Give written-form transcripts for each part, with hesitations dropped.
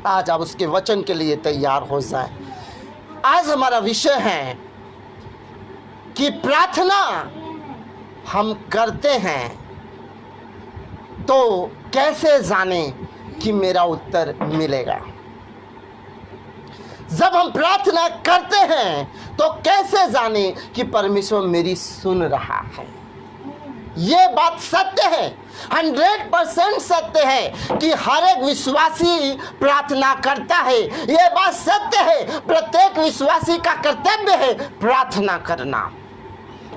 आज आप उसके वचन के लिए तैयार हो जाएं। आज हमारा विषय है कि प्रार्थना हम करते हैं तो कैसे जाने कि मेरा उत्तर मिलेगा। जब हम प्रार्थना करते हैं तो कैसे जाने कि परमेश्वर मेरी सुन रहा है। ये बात सत्य है, 100% सत्य है कि हर एक विश्वासी प्रार्थना करता है। ये बात सत्य है, प्रत्येक विश्वासी का कर्तव्य है प्रार्थना करना।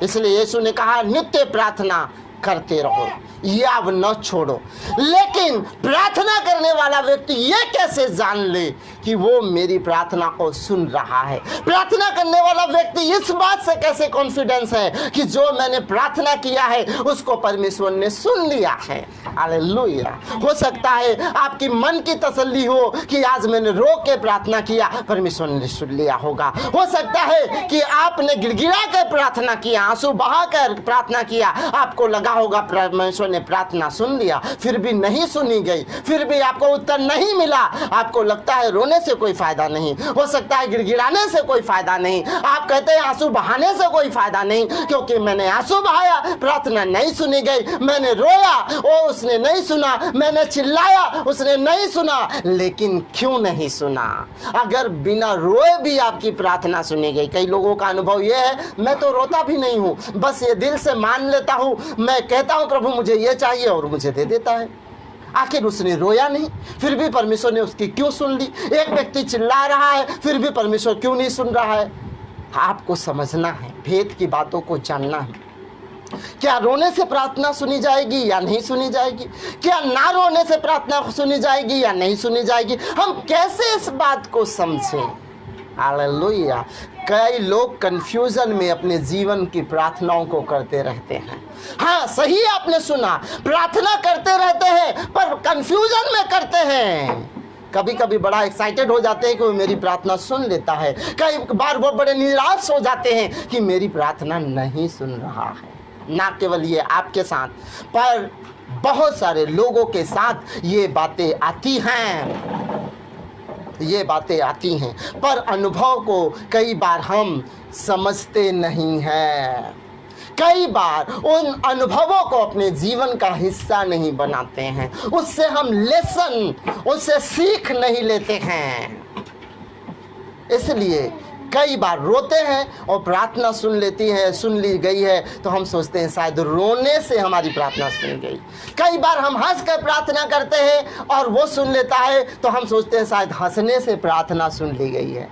इसलिए यीशु ने कहा नित्य प्रार्थना करते रहो, याव न छोड़ो। लेकिन प्रार्थना करने वाला व्यक्ति ये कैसे जान ले कि वो मेरी प्रार्थना को सुन रहा है। प्रार्थना करने वाला व्यक्ति इस बात से कैसे कॉन्फिडेंस है कि जो मैंने प्रार्थना किया है उसको परमेश्वर ने सुन लिया है। हालेलुया। हो सकता है आपकी मन की तसल्ली हो कि आज मैंने रो के प्रार्थना किया, परमेश्वर ने सुन लिया होगा। हो सकता है कि आपने गिड़गिड़ा कर प्रार्थना किया, आंसू बहा कर प्रार्थना किया, आपको लगा होगा परमेश्वर ने प्रार्थना सुन लिया, फिर भी नहीं सुनी गई, फिर भी आपको उत्तर नहीं मिला। आपको लगता है रोने से कोई फायदा नहीं, हो सकता है गिड़गिड़ाने से कोई फायदा नहीं, आप कहते हैं आंसू बहाने से कोई फायदा नहीं, क्योंकि मैंने आंसू बहाया, प्रार्थना नहीं सुनी गई। मैंने रोया, वो उसने नहीं सुना, मैंने चिल्लाया, उसने नहीं सुना। लेकिन क्यों नहीं सुना? अगर बिना रोए भी आपकी प्रार्थना सुनी गई। कई लोगों का अनुभव यह है, मैं तो रोता भी नहीं हूं, बस ये दिल से मान लेता हूं, मैं कहता हूं प्रभु मुझे ये चाहिए और मुझे दे देता है। आखिर उसने रोया नहीं, फिर भी परमेश्वर ने उसकी क्यों सुन ली? एक व्यक्ति चिल्ला रहा है, फिर भी परमेश्वर क्यों नहीं सुन रहा है? आपको समझना है, भेद की बातों को जानना है। क्या रोने से प्रार्थना सुनी जाएगी या नहीं सुनी जाएगी? क्या ना रोने से प्रार्थना सुनी जाएगी या नहीं सुनी जाएगी? हम कैसे इस बात को समझें? हालेलुया। कई लोग कंफ्यूजन में अपने जीवन की प्रार्थनाओं को करते रहते हैं। हाँ, सही आपने सुना, प्रार्थना करते रहते हैं पर कंफ्यूजन में करते हैं। कभी कभी बड़ा एक्साइटेड हो जाते हैं कि वो मेरी प्रार्थना सुन लेता है, कई बार वो बड़े निराश हो जाते हैं कि मेरी प्रार्थना नहीं सुन रहा है। ना केवल ये आपके साथ, पर बहुत सारे लोगों के साथ ये बातें आती हैं, ये बातें आती हैं, पर अनुभव को कई बार हम समझते नहीं हैं। कई बार उन अनुभवों को अपने जीवन का हिस्सा नहीं बनाते हैं, उससे हम लेसन, उससे सीख नहीं लेते हैं। इसलिए कई बार रोते हैं और प्रार्थना सुन ली गई है तो हम सोचते हैं शायद रोने से हमारी प्रार्थना सुन गई। कई बार हम हंस कर प्रार्थना करते हैं और वो सुन लेता है तो हम सोचते हैं शायद हंसने से प्रार्थना सुन ली गई है,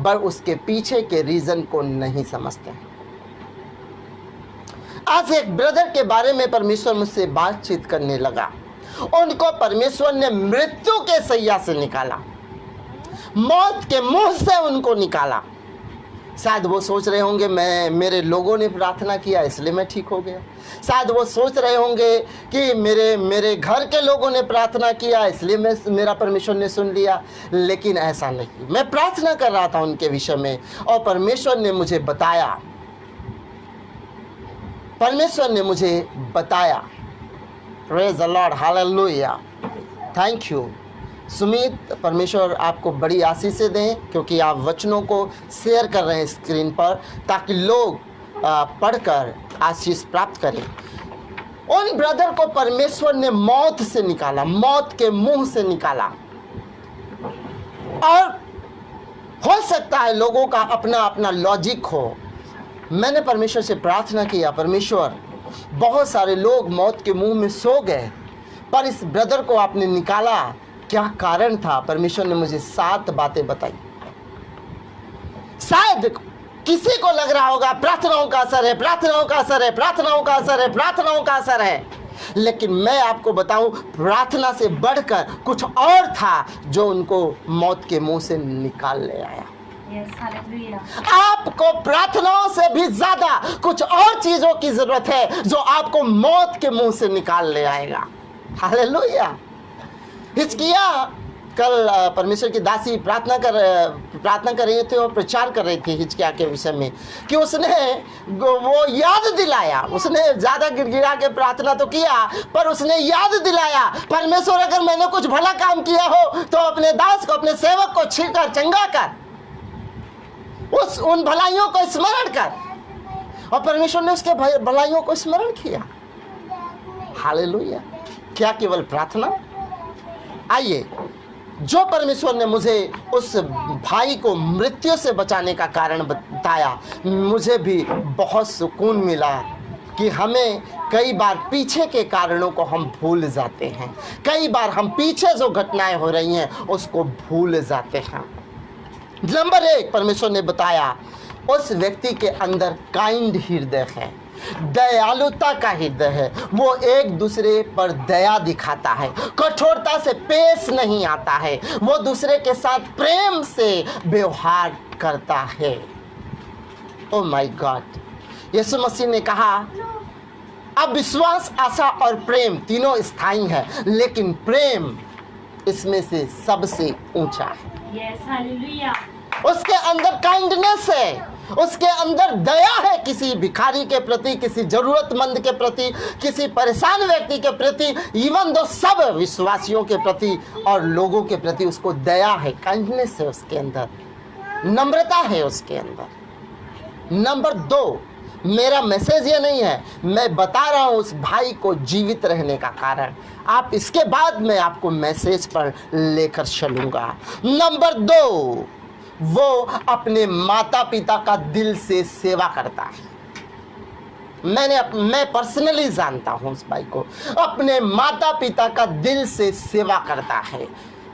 पर उसके पीछे के रीज़न को नहीं समझते हैं। आज एक ब्रदर के बारे में परमेश्वर मुझसे बातचीत करने लगा। उनको परमेश्वर ने मृत्यु के सैया से निकाला, मौत के मुंह से उनको निकाला। शायद वो सोच रहे होंगे मेरे लोगों ने प्रार्थना किया इसलिए मैं ठीक हो गया। शायद वो सोच रहे होंगे कि मेरे घर के लोगों ने प्रार्थना किया इसलिए मेरा परमेश्वर ने सुन लिया। लेकिन ऐसा नहीं। मैं प्रार्थना कर रहा था उनके विषय में और परमेश्वर ने मुझे बताया। Praise the Lord, hallelujah, thank you Sumit. परमेश्वर आपको बड़ी आशीषें दें, क्योंकि आप वचनों को शेयर कर रहे हैं स्क्रीन पर, ताकि लोग पढ़कर आशीष प्राप्त करें। उन ब्रदर को परमेश्वर ने मौत से निकाला, मौत के मुंह से निकाला। और हो सकता है लोगों का अपना अपना लॉजिक हो। मैंने परमेश्वर से प्रार्थना किया, परमेश्वर बहुत सारे लोग मौत के मुंह में सो गए, पर इस ब्रदर को आपने निकाला, क्या कारण था? परमेश्वर ने मुझे 7 बातें बताई। शायद किसी को लग रहा होगा प्रार्थनाओं का असर है, प्रार्थनाओं का असर है, प्रार्थनाओं का असर है, प्रार्थनाओं का असर है। लेकिन मैं आपको बताऊं, प्रार्थना से बढ़कर कुछ और था जो उनको मौत के मुंह से निकाल ले आया। आपको प्रार्थनाओं से भी ज्यादा कुछ और चीजों की जरूरत है जो आपको मौत के मुंह से निकाल ले आएगा। हालेलुया। हिजकिय्याह कल परमेश्वर की दासी प्रार्थना कर रही थी और प्रचार कर रही थी हिजकिय्याह के विषय में, कि उसने वो याद दिलाया, उसने ज़्यादा गिड़गिड़ा के प्रार्थना तो किया, पर उसने याद दिलाया, परमेश्वर अगर मैंने कुछ भला काम किया हो तो अपने दास को, अपने सेवक को छीकर चंगा कर, उन भलाइयों को स्मरण कर। और परमेश्वर ने उसके भलाइयों को स्मरण किया। हालेलुया। क्या केवल प्रार्थना? आइए, जो परमेश्वर ने मुझे उस भाई को मृत्यु से बचाने का कारण बताया, मुझे भी बहुत सुकून मिला कि हमें कई बार पीछे के कारणों को हम भूल जाते हैं, कई बार हम पीछे जो घटनाएं हो रही हैं उसको भूल जाते हैं। नंबर 1, परमेश्वर ने बताया उस व्यक्ति के अंदर काइंड हृदय है, दयालुता का हृदय है। वो एक दूसरे पर दया दिखाता है, कठोरता से पेश नहीं आता है, वो दूसरे के साथ प्रेम से व्यवहार करता है। ओ माय गॉड, यीशु मसीह ने कहा अब विश्वास, आशा और प्रेम तीनों स्थायी है, लेकिन प्रेम इसमें से सबसे ऊंचा है। Yes, hallelujah. उसके अंदर काइंडनेस है, उसके अंदर दया है, किसी भिखारी के प्रति, किसी जरूरतमंद के प्रति, किसी परेशान व्यक्ति के प्रति, इवन दो सब विश्वासियों के प्रति और लोगों के प्रति उसको दया है, काइंडनेस है उसके अंदर, नम्रता है उसके अंदर। नंबर 2, मेरा मैसेज ये नहीं है, मैं बता रहा हूं उस भाई को जीवित रहने का कारण। आप इसके बाद मैं आपको मैसेज पर लेकर चलूंगा। नंबर 2, वो अपने माता पिता का दिल से सेवा करता है। मैं पर्सनली जानता हूं उस भाई को, अपने माता पिता का दिल से सेवा करता है।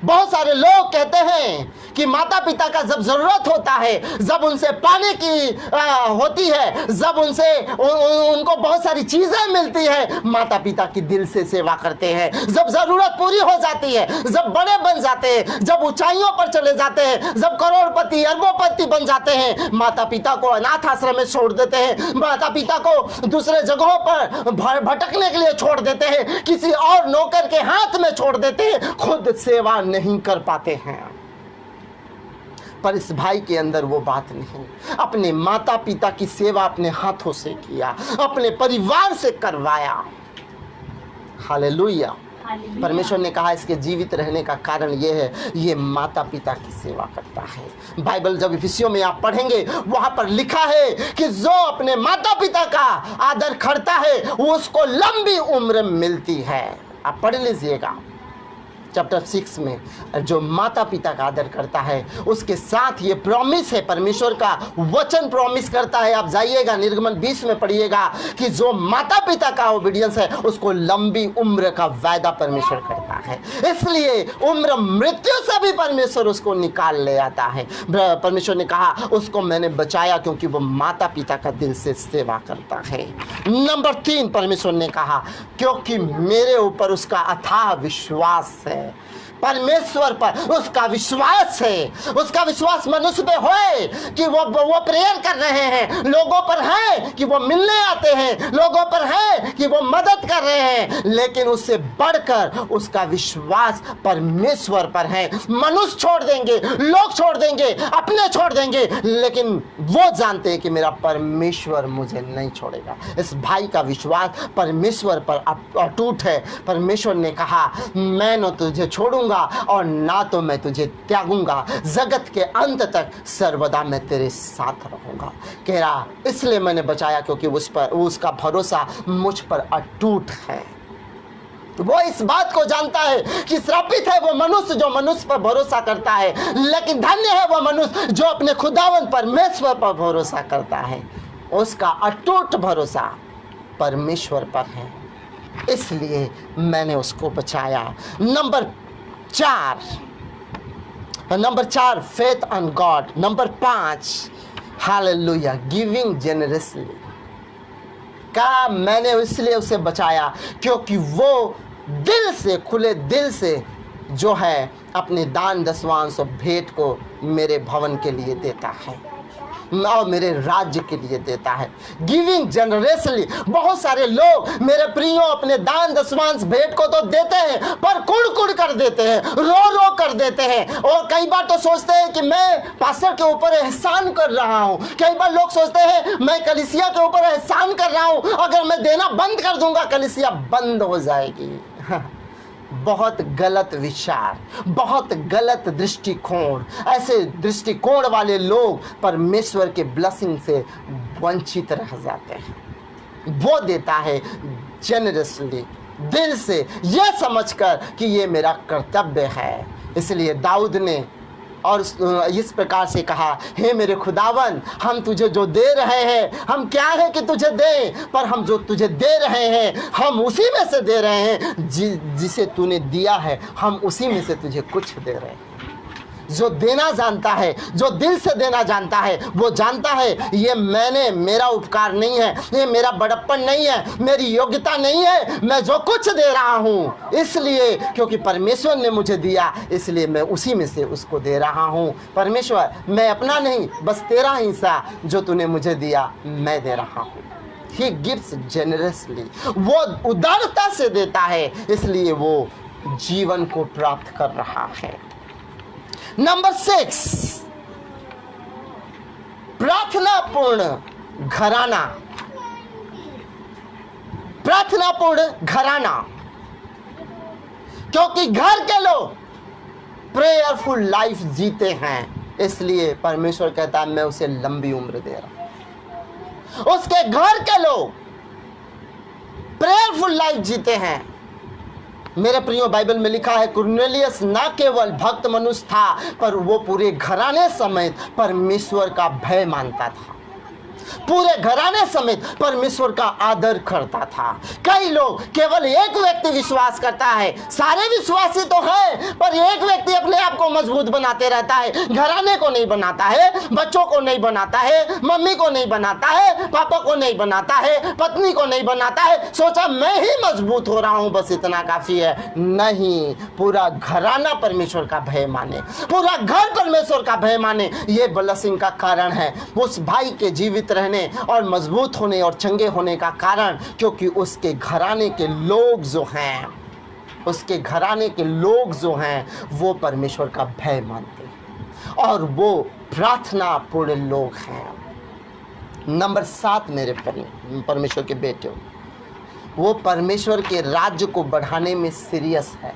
बहुत सारे लोग कहते हैं कि माता पिता का जब जरूरत होता है, जब उनसे पाने की होती है, जब उनसे उनको बहुत सारी चीजें मिलती है, माता पिता की दिल से सेवा करते हैं। जब जरूरत पूरी हो जाती है, जब बड़े बन जाते हैं, जब ऊंचाइयों पर चले जाते हैं, जब करोड़पति अरबोपति बन जाते हैं, माता पिता को अनाथ आश्रम में छोड़ देते हैं, माता पिता को दूसरे जगहों पर भटकने के लिए छोड़ देते हैं, किसी और नौकर के हाथ में छोड़ देते हैं, खुद सेवा नहीं कर पाते हैं। पर इस भाई के अंदर वो बात नहीं, अपने माता पिता की सेवा अपने हाथों से किया, अपने परिवार से करवाया। हालेलुया। परमेश्वर ने कहा इसके जीवित रहने का कारण ये है, ये माता पिता की सेवा करता है। बाइबल जब इफिसियों में आप पढ़ेंगे, वहां पर लिखा है कि जो अपने माता पिता का आदर करता है वो उसको लंबी उम्र मिलती है। आप पढ़ लीजिएगा चैप्टर 6 में, जो माता पिता का आदर करता है उसके साथ ये प्रॉमिस है, परमेश्वर का वचन प्रॉमिस करता है। आप जाइएगा निर्गमन 20 में पढ़िएगा कि जो माता पिता का ओबीडियंस है उसको लंबी उम्र का वायदा परमेश्वर करता है। इसलिए उम्र मृत्यु से भी परमेश्वर उसको निकाल ले आता है। परमेश्वर ने कहा उसको मैंने बचाया क्योंकि वो माता पिता का दिल से सेवा करता है। नंबर 3, परमेश्वर ने कहा क्योंकि मेरे ऊपर उसका अथाह विश्वास है। परमेश्वर पर उसका विश्वास है। उसका विश्वास मनुष्य पे होए कि वो प्रेयर कर रहे हैं, लोगों पर है कि वो मिलने आते हैं, लोगों पर है कि वो मदद कर रहे हैं, लेकिन उससे बढ़कर उसका विश्वास परमेश्वर पर है। मनुष्य छोड़ देंगे, लोग छोड़ देंगे, अपने छोड़ देंगे, लेकिन वो जानते हैं कि मेरा परमेश्वर मुझे नहीं छोड़ेगा। इस भाई का विश्वास परमेश्वर पर अटूट है। परमेश्वर ने कहा मैं न तुझे छोड़ूंगा और ना तो मैं तुझे त्यागूंगा, जगत के अंत तक सर्वदा मैं तेरे साथ रहूंगा। कह रहा इसलिए मैंने बचाया क्योंकि उसका भरोसा मुझ पर अटूट है। वो इस बात को जानता है कि श्रापित है वो मनुष्य जो मनुष्य पर भरोसा करता है, लेकिन धन्य है वो मनुष्य जो अपने खुदावंद परमेश्वर पर भरोसा करता है। उसका अटूट भरोसा परमेश्वर पर है, इसलिए मैंने उसको बचाया। Number 4 faith on God. Number 5 hallelujah giving generously. का मैंने इसलिए उसे बचाया क्योंकि वो दिल से, खुले दिल से जो है अपने दान दशवांश और भेंट को मेरे भवन के लिए देता है। और मेरे राज्य के लिए देता है। गिविंग जनरसली, बहुत सारे लोग मेरे प्रियो अपने दान दशमांश भेंट को तो देते हैं पर कुड़ कुड़ कर देते हैं, रो रो कर देते हैं। और कई बार तो सोचते हैं कि मैं पास्टर के ऊपर एहसान कर रहा हूं। कई बार लोग सोचते हैं मैं कलीसिया के ऊपर एहसान कर रहा हूं, अगर मैं देना बंद कर दूंगा कलीसिया बंद हो जाएगी। बहुत गलत विचार, बहुत गलत दृष्टिकोण। ऐसे दृष्टिकोण वाले लोग परमेश्वर के ब्लेसिंग से वंचित रह जाते हैं। वो देता है जेनरसली, दिल से, यह समझकर कि ये मेरा कर्तव्य है। इसलिए दाऊद ने और इस प्रकार से कहा, हे मेरे खुदावन, हम तुझे जो दे रहे हैं, हम क्या है कि तुझे दें, पर हम जो तुझे दे रहे हैं हम उसी में से दे रहे हैं जिसे तूने दिया है, हम उसी में से तुझे कुछ दे रहे हैं। जो देना जानता है, जो दिल से देना जानता है, वो जानता है ये मेरा उपकार नहीं है, ये मेरा बड़प्पन नहीं है, मेरी योग्यता नहीं है, मैं जो कुछ दे रहा हूँ इसलिए क्योंकि परमेश्वर ने मुझे दिया, इसलिए मैं उसी में से उसको दे रहा हूँ। परमेश्वर, मैं अपना नहीं, बस तेरा हिस्सा जो तूने मुझे दिया मैं दे रहा हूँ। He gives generously, वो उदारता से देता है, इसलिए वो जीवन को प्राप्त कर रहा है। नंबर 6, प्रार्थनापूर्ण घराना। प्रार्थनापूर्ण घराना, क्योंकि घर के लोग प्रेयरफुल लाइफ जीते हैं, इसलिए परमेश्वर कहता है मैं उसे लंबी उम्र दे रहा हूं। उसके घर के लोग प्रेयरफुल लाइफ जीते हैं। मेरे प्रियो, बाइबल में लिखा है कुरनेलियस ना केवल भक्त मनुष्य था, पर वो पूरे घराने समेत परमेश्वर का भय मानता था, पूरे घराने समेत परमेश्वर का आदर करता था। कई लोग केवल एक व्यक्ति विश्वास करता है, सारे विश्वासी तो है पर एक व्यक्ति अपने आप को मजबूत बनाते रहता है, घराने को नहीं बनाता है, बच्चों को नहीं बनाता है, मम्मी को नहीं बनाता है, पापा को नहीं बनाता है, पत्नी को नहीं बनाता है। सोचा मैं ही मजबूत हो रहा हूं, बस इतना काफी है। नहीं, पूरा घराना परमेश्वर का भय माने, पूरा घर परमेश्वर का भय माने। ये ब्लेसिंग का कारण है, उस भाई के जीवित रहने और मजबूत होने और चंगे होने का कारण, क्योंकि उसके घराने के लोग जो हैं, उसके घराने के लोग जो हैं वो परमेश्वर का भय मानते हैं और वो प्रार्थना पूर्ण लोग हैं। नंबर 7, मेरे परमेश्वर के बेटे, वो परमेश्वर के राज्य को बढ़ाने में सीरियस है।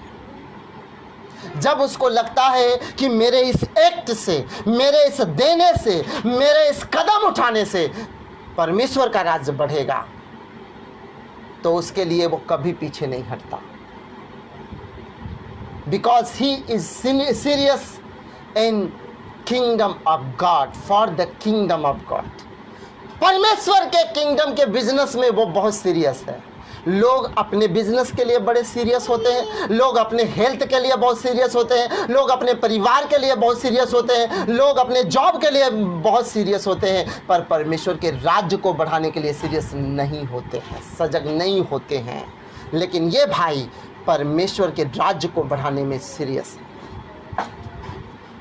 जब उसको लगता है कि मेरे इस एक्ट से, मेरे इस देने से, मेरे इस कदम उठाने से परमेश्वर का राज्य बढ़ेगा, तो उसके लिए वो कभी पीछे नहीं हटता। Because he is serious in kingdom of God, for the kingdom of God. परमेश्वर के किंगडम के बिजनेस में वो बहुत सीरियस है। लोग अपने बिजनेस के लिए बड़े सीरियस होते हैं, लोग अपने हेल्थ के लिए बहुत सीरियस होते हैं, लोग अपने परिवार के लिए बहुत सीरियस होते हैं, लोग अपने जॉब के लिए बहुत सीरियस होते हैं, पर परमेश्वर के राज्य को बढ़ाने के लिए सीरियस नहीं होते हैं, सजग नहीं होते हैं। लेकिन ये भाई परमेश्वर के राज्य को बढ़ाने में सीरियस है।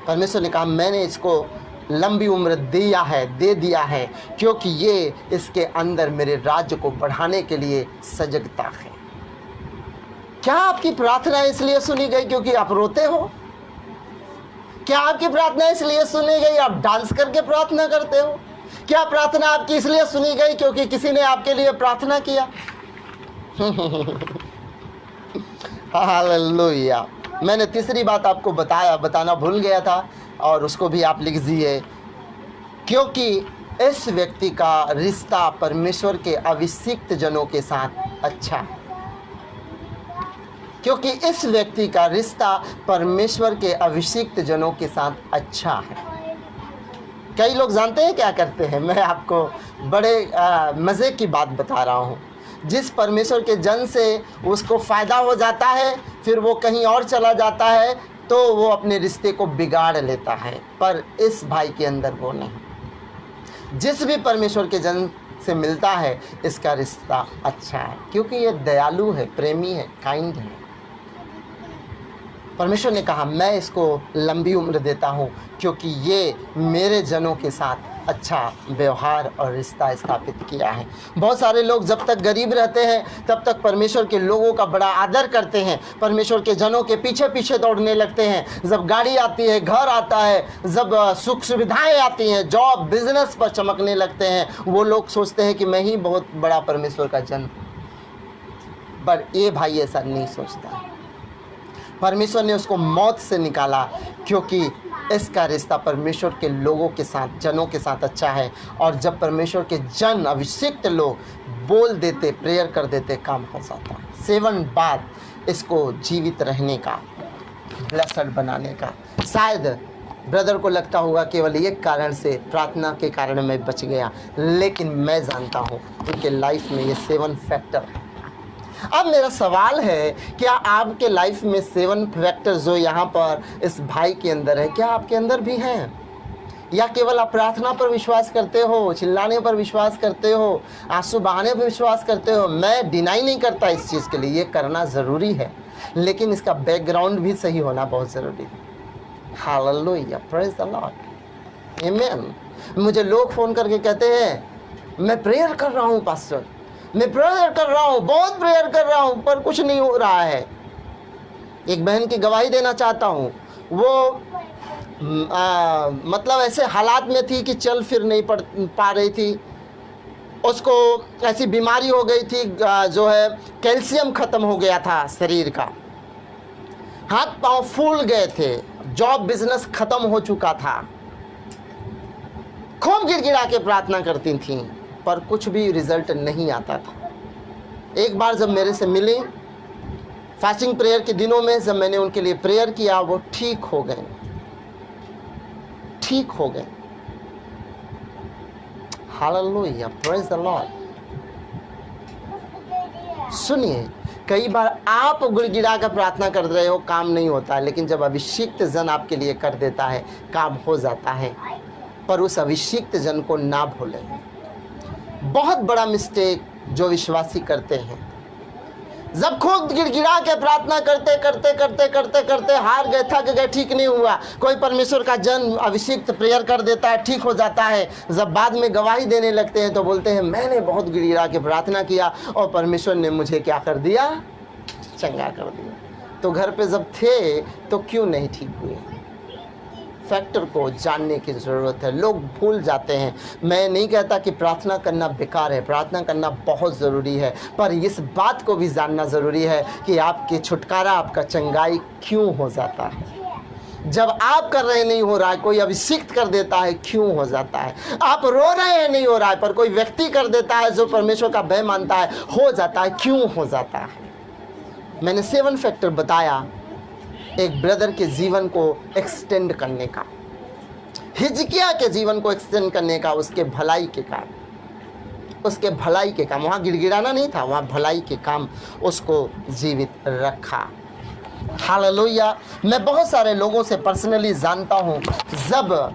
परमेश्वर ने कहा मैंने इसको लंबी उम्र दे दिया है, क्योंकि ये इसके अंदर मेरे राज्य को बढ़ाने के लिए सजगता है। क्या आपकी प्रार्थना इसलिए सुनी गई क्योंकि आप रोते हो? क्या आपकी प्रार्थना इसलिए सुनी गई आप डांस करके प्रार्थना करते हो? क्या प्रार्थना आपकी इसलिए सुनी गई क्योंकि किसी ने आपके लिए प्रार्थना किया? हालेलुया। मैंने तीसरी बात आपको बताना भूल गया था और उसको भी आप लिख दीजिए, क्योंकि इस व्यक्ति का रिश्ता परमेश्वर के अभिषिक्त जनों के साथ अच्छा है। क्योंकि इस व्यक्ति का रिश्ता परमेश्वर के अभिषिक्त जनों के साथ अच्छा है। कई लोग जानते हैं क्या करते हैं? मैं आपको बड़े मज़े की बात बता रहा हूँ। जिस परमेश्वर के जन से उसको फ़ायदा हो जाता है, फिर वो कहीं और चला जाता है तो वो अपने रिश्ते को बिगाड़ लेता है, पर इस भाई के अंदर वो नहीं। जिस भी परमेश्वर के जन से मिलता है इसका रिश्ता अच्छा है, क्योंकि ये दयालु है, प्रेमी है, काइंड है। परमेश्वर ने कहा मैं इसको लंबी उम्र देता हूँ क्योंकि ये मेरे जनों के साथ अच्छा व्यवहार और रिश्ता स्थापित किया है। बहुत सारे लोग जब तक गरीब रहते हैं तब तक परमेश्वर के लोगों का बड़ा आदर करते हैं, परमेश्वर के जनों के पीछे पीछे दौड़ने लगते हैं। जब गाड़ी आती है, घर आता है, जब सुख सुविधाएं आती हैं, जॉब बिजनेस पर चमकने लगते हैं, वो लोग सोचते हैं कि मैं ही बहुत बड़ा परमेश्वर का जन। पर ये भाई ऐसा नहीं सोचता। परमेश्वर ने उसको मौत से निकाला क्योंकि इसका रिश्ता परमेश्वर के लोगों के साथ, जनों के साथ अच्छा है। और जब परमेश्वर के जन, अभिषिक्त लोग बोल देते, प्रेयर कर देते, काम हो जाता। 7 बात इसको जीवित रहने का, ब्लेस्ड बनाने का। शायद ब्रदर को लगता होगा केवल एक कारण से, प्रार्थना के कारण मैं बच गया, लेकिन मैं जानता हूँ उनके लाइफ में ये 7 फैक्टर है। अब मेरा सवाल है, क्या आपके लाइफ में 7 फैक्टर जो यहाँ पर इस भाई के अंदर है, क्या आपके अंदर भी हैं? या केवल आप प्रार्थना पर विश्वास करते हो, चिल्लाने पर विश्वास करते हो, आंसू बहाने पर विश्वास करते हो? मैं डिनाई नहीं करता इस चीज़ के लिए, ये करना ज़रूरी है, लेकिन इसका बैकग्राउंड भी सही होना बहुत ज़रूरी है। हालेलुया, प्रेज द लॉर्ड, आमीन। मुझे लोग फ़ोन करके कहते हैं मैं प्रेयर कर रहा हूँ पास्टर, मैं प्रेयर कर रहा हूँ, बहुत प्रेयर कर रहा हूँ, पर कुछ नहीं हो रहा है। एक बहन की गवाही देना चाहता हूँ। वो मतलब ऐसे हालात में थी कि चल फिर नहीं पा रही थी, उसको ऐसी बीमारी हो गई थी, जो है कैल्शियम ख़त्म हो गया था शरीर का, हाथ पांव फूल गए थे, जॉब बिजनेस ख़त्म हो चुका था, खूब गिड़गिड़ा के प्रार्थना करती थी, पर कुछ भी रिजल्ट नहीं आता था। एक बार जब मेरे से मिली फास्टिंग प्रेयर के दिनों में, जब मैंने उनके लिए प्रेयर किया, वो ठीक हो गए, ठीक हो गए। Hallelujah, praise the Lord. सुनिए, कई बार आप गिड़गिड़ा कर प्रार्थना कर रहे हो, काम नहीं होता, लेकिन जब अभिषिक्त जन आपके लिए कर देता है, काम हो जाता है। पर उस अभिषिक्त जन को ना भूलें। बहुत बड़ा मिस्टेक जो विश्वासी करते हैं, जब खुद गिड़गिड़ा के प्रार्थना करते करते करते करते करते हार गए, थक गए, ठीक नहीं हुआ, कोई परमेश्वर का जन अभिषिक्त प्रेयर कर देता है, ठीक हो जाता है। जब बाद में गवाही देने लगते हैं तो बोलते हैं मैंने बहुत गिड़गिड़ा के प्रार्थना किया और परमेश्वर ने मुझे क्या कर दिया, चंगा कर दिया। तो घर पे जब थे तो क्यों नहीं ठीक हुए? फैक्टर को जानने की ज़रूरत है। लोग भूल जाते हैं। मैं नहीं कहता कि प्रार्थना करना बेकार है, प्रार्थना करना बहुत ज़रूरी है, पर इस बात को भी जानना ज़रूरी है कि आपके छुटकारा, आपका चंगाई क्यों हो जाता है। जब आप कर रहे नहीं हो रहा है, कोई अभिषिक्त कर देता है, क्यों हो जाता है। आप रो रहे हैं, नहीं हो रहा है, पर कोई व्यक्ति कर देता है जो परमेश्वर का भय मानता है, हो जाता है, क्यों हो जाता है। मैंने 7 फैक्टर बताया एक ब्रदर के जीवन को एक्सटेंड करने का, हिजकिया के जीवन को एक्सटेंड करने का, उसके भलाई के काम, उसके भलाई के काम। वहाँ गिड़गिड़ाना नहीं था, वहाँ भलाई के काम उसको जीवित रखा। हालेलुया। मैं बहुत सारे लोगों से पर्सनली जानता हूँ, जब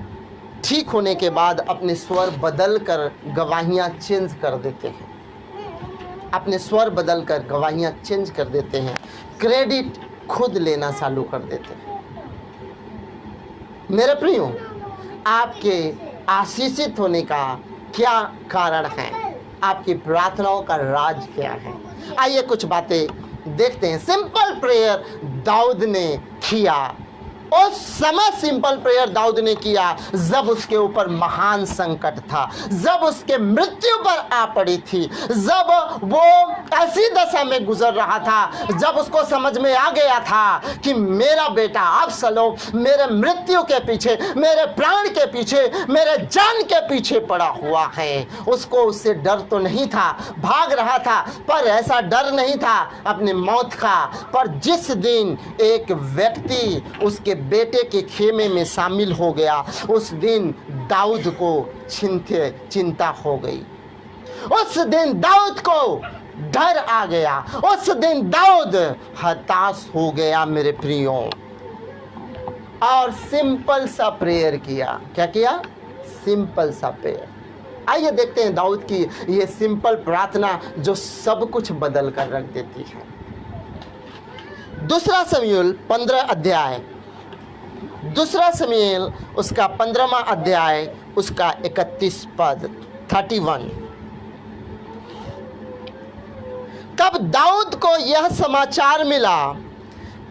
ठीक होने के बाद अपने स्वर बदल कर गवाहियाँ चेंज कर देते हैं, अपने स्वर बदल कर गवाहियाँ चेंज कर देते हैं, क्रेडिट खुद लेना चालू कर देते हैं। मेरे प्रियो, आपके आशीषित होने का क्या कारण है? आपकी प्रार्थनाओं का राज क्या है? आइए कुछ बातें देखते हैं। सिंपल प्रेयर दाऊद ने किया। उस समय सिंपल प्रेयर दाऊद ने किया जब उसके ऊपर महान संकट था, जब उसके मृत्यु पर आ पड़ी थी, जब वो ऐसी दशा में गुजर रहा था, जब उसको समझ में आ गया था कि मेरा बेटा अबसलोम मेरे मृत्यु के पीछे, मेरे प्राण के पीछे, मेरे जान के पीछे पड़ा हुआ है। उसको उससे डर तो नहीं था, भाग रहा था, पर ऐसा डर नहीं था अपने मौत का। पर जिस दिन एक व्यक्ति उसके बेटे के खेमे में शामिल हो गया, उस दिन दाऊद को चिंता हो गई। उस दिन दाऊद को डर आ गया, उस दिन दाऊद हताश हो गया मेरे प्रियो, और सिंपल सा प्रेयर किया। क्या किया? सिंपल सा प्रेयर। आइए देखते हैं दाऊद की ये सिंपल प्रार्थना जो सब कुछ बदल कर रख देती है। दूसरा शमूएल 15 अध्याय, दूसरा शमूएल उसका 15वां अध्याय उसका 31 पद 31। तब दाऊद को यह समाचार मिला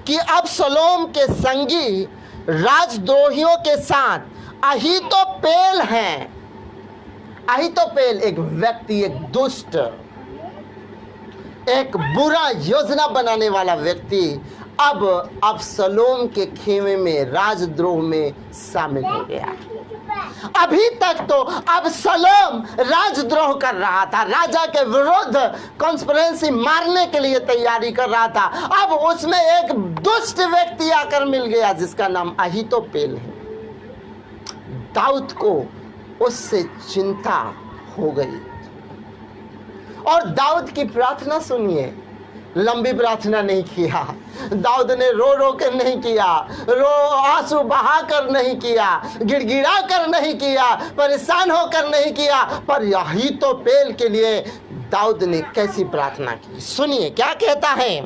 कि अबसलोम के संगी राजद्रोहियों के साथ अहीतोपेल हैं। अहीतोपेल एक व्यक्ति, एक दुष्ट, एक बुरा योजना बनाने वाला व्यक्ति अब अबसलोम के खेमे में, राजद्रोह में शामिल हो गया। अभी तक तो अबसलोम राजद्रोह कर रहा था, राजा के विरुद्ध कॉन्स्पिरेसी मारने के लिए तैयारी कर रहा था। अब उसमें एक दुष्ट व्यक्ति आकर मिल गया जिसका नाम अहीतोपेल है। दाऊद को उससे चिंता हो गई और दाऊद की प्रार्थना सुनिए। लंबी प्रार्थना नहीं किया दाऊद ने, रो रो कर नहीं किया, आंसू बहा कर नहीं किया, गिड़गिड़ा कर नहीं किया, परेशान होकर नहीं किया, पर अहीतोपेल के लिए दाऊद ने कैसी प्रार्थना की। सुनिए क्या कहता है।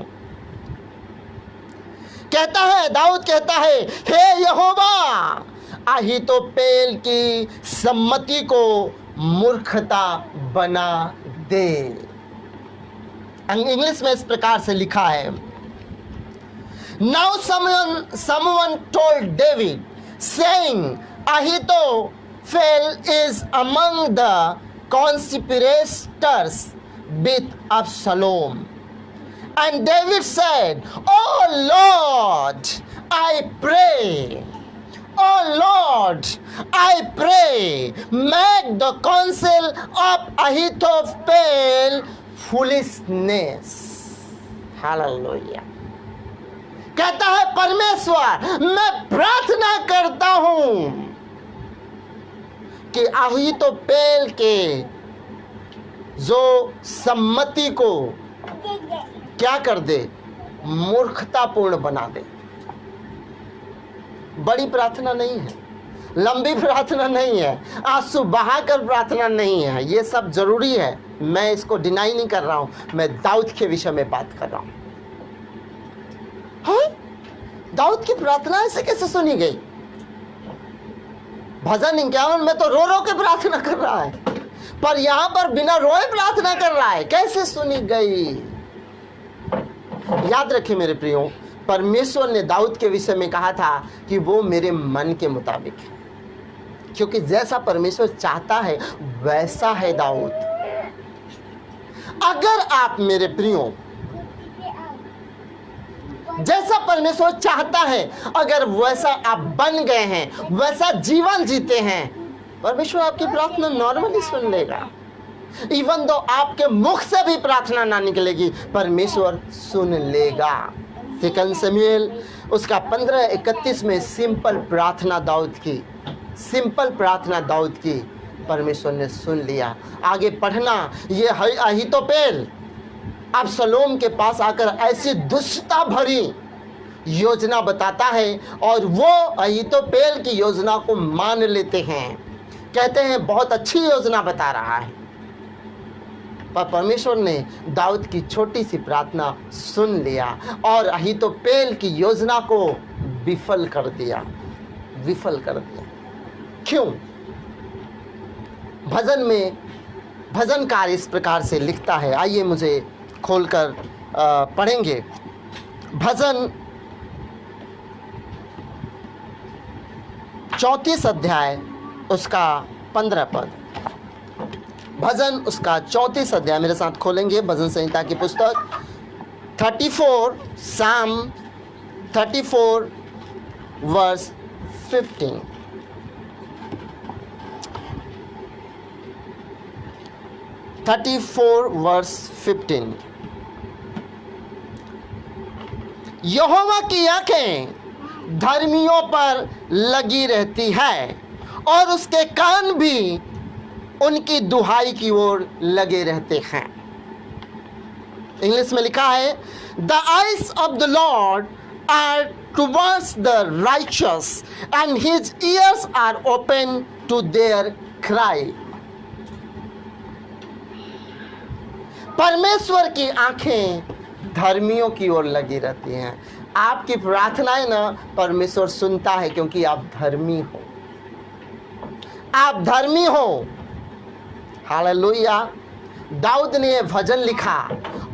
दाऊद कहता है, हे यहोवा, अहीतोपेल की सम्मति को मूर्खता बना दे। इंग्लिश में इस प्रकार से लिखा है, now someone told David saying, Ahithophel is among the conspirators with Absalom. And David said, Oh Lord, I pray, make the counsel of Ahithophel foolishness. Hallelujah. कहता है, परमेश्वर, मैं प्रार्थना करता हूं कि अहीतोपेल के जो सम्मति को क्या कर दे, मूर्खतापूर्ण बना दे। बड़ी प्रार्थना नहीं है, लंबी प्रार्थना नहीं है, आंसू बहाकर प्रार्थना नहीं है। ये सब जरूरी है, मैं इसको डिनाई नहीं कर रहा हूं। मैं दाऊद के विषय में बात कर रहा हूं। हाँ? दाऊद की प्रार्थना ऐसे कैसे सुनी गई? भजन 51 में तो रो रो के प्रार्थना कर रहा है, पर यहां पर बिना रोए प्रार्थना कर रहा है। कैसे सुनी गई? याद रखिए मेरे प्रियो, परमेश्वर ने दाऊद के विषय में कहा था कि वो मेरे मन के मुताबिक है, क्योंकि जैसा परमेश्वर चाहता है वैसा है दाऊद। अगर आप मेरे प्रियो जैसा परमेश्वर चाहता है, अगर वैसा आप बन गए हैं, वैसा जीवन जीते हैं, परमेश्वर आपकी प्रार्थना नॉर्मली सुन लेगा। इवन दो आपके मुख से भी प्रार्थना ना निकलेगी, परमेश्वर सुन लेगा। सेकंड शमूएल उसका 15:31 में सिंपल प्रार्थना दाऊद की परमेश्वर ने सुन लिया। आगे पढ़ना, ये अहीतोपेल अबसलोम के पास आकर ऐसी दुष्टता भरी योजना बताता है और वो अहीतोपेल की योजना को मान लेते हैं। कहते हैं बहुत अच्छी योजना बता रहा है, पर परमेश्वर ने दाऊद की छोटी सी प्रार्थना सुन लिया और अहीतोपेल की योजना को विफल कर दिया। क्यों? भजन में भजनकार इस प्रकार से लिखता है, आइए मुझे खोलकर पढ़ेंगे। भजन 34 अध्याय उसका 15 पद। भजन उसका 34 अध्याय मेरे साथ खोलेंगे, भजन संहिता की पुस्तक 34, साम 34 वर्स 15। यहोवा की आंखें धर्मियों पर लगी रहती है और उसके कान भी उनकी दुहाई की ओर लगे रहते हैं। इंग्लिश में लिखा है, the eyes of the lord are towards the righteous and his ears are open to their cry. परमेश्वर की आंखें धर्मियों की ओर लगी रहती हैं। आपकी प्रार्थनाएं ना परमेश्वर सुनता है, क्योंकि आप धर्मी हो, आप धर्मी हो। हालेलुया। दाऊद ने भजन लिखा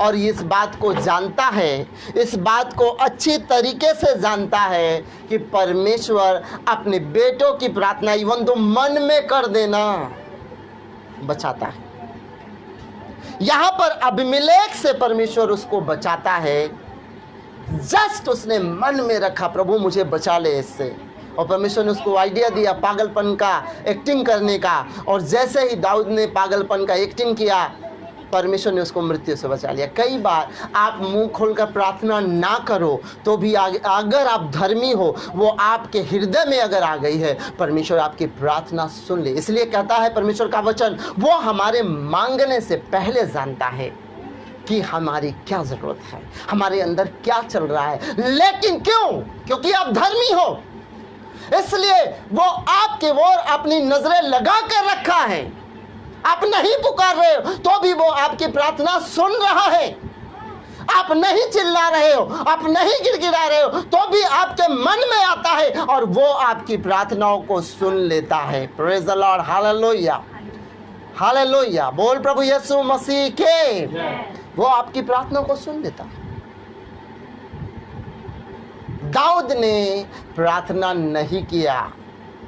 और इस बात को जानता है, इस बात को अच्छी तरीके से जानता है कि परमेश्वर अपने बेटों की प्रार्थना इवन तो मन में कर देना बचाता है। यहां पर अबीमेलेक से परमेश्वर उसको बचाता है। जस्ट उसने मन में रखा, प्रभु मुझे बचा ले इससे, और परमेश्वर ने उसको आइडिया दिया पागलपन का एक्टिंग करने का, और जैसे ही दाऊद ने पागलपन का एक्टिंग किया, परमेश्वर ने उसको मृत्यु से बचा लिया। कई बार आप मुंह खोलकर प्रार्थना ना करो तो भी अगर आप धर्मी हो, वो आपके हृदय में अगर आ गई है, परमेश्वर आपकी प्रार्थना सुन ले। इसलिए कहता है परमेश्वर का वचन, वो हमारे मांगने से पहले जानता है कि हमारी क्या जरूरत है, हमारे अंदर क्या चल रहा है। लेकिन क्यों? क्योंकि आप धर्मी हो, इसलिए वो आपके ओर अपनी नजरें लगा कर रखा है। आप नहीं पुकार रहे हो तो भी वो आपकी प्रार्थना सुन रहा है। आप नहीं चिल्ला रहे हो, आप नहीं गिड़गिड़ा रहे हो, तो भी आपके मन में आता है और वो आपकी प्रार्थनाओं को सुन लेता है। Praise the Lord, hallelujah, hallelujah. बोल प्रभु यीशु मसीह के। वो आपकी प्रार्थना को सुन लेता है। दाऊद ने प्रार्थना नहीं किया।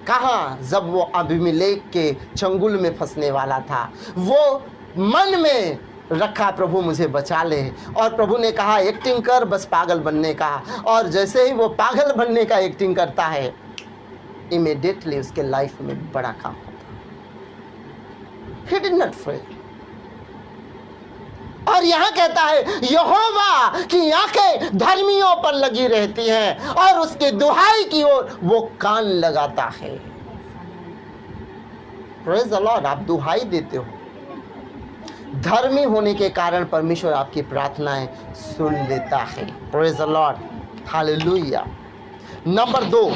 कहाँ? जब वो अबीमेलेक के चंगुल में फंसने वाला था, वो मन में रखा प्रभु मुझे बचा ले, और प्रभु ने कहा एक्टिंग कर, बस पागल बनने का। और जैसे ही वो पागल बनने का एक्टिंग करता है, इमीडिएटली उसके लाइफ में बड़ा काम होता है। He did not fail। और यहां कहता है यहोवा की आंखें धर्मियों पर लगी रहती हैं और उसके दुहाई की ओर वो कान लगाता है। Praise the Lord. आप दुहाई देते हो, धर्मी होने के कारण परमेश्वर आपकी प्रार्थनाएं सुन लेता है। Praise the Lord, hallelujah. Number 2,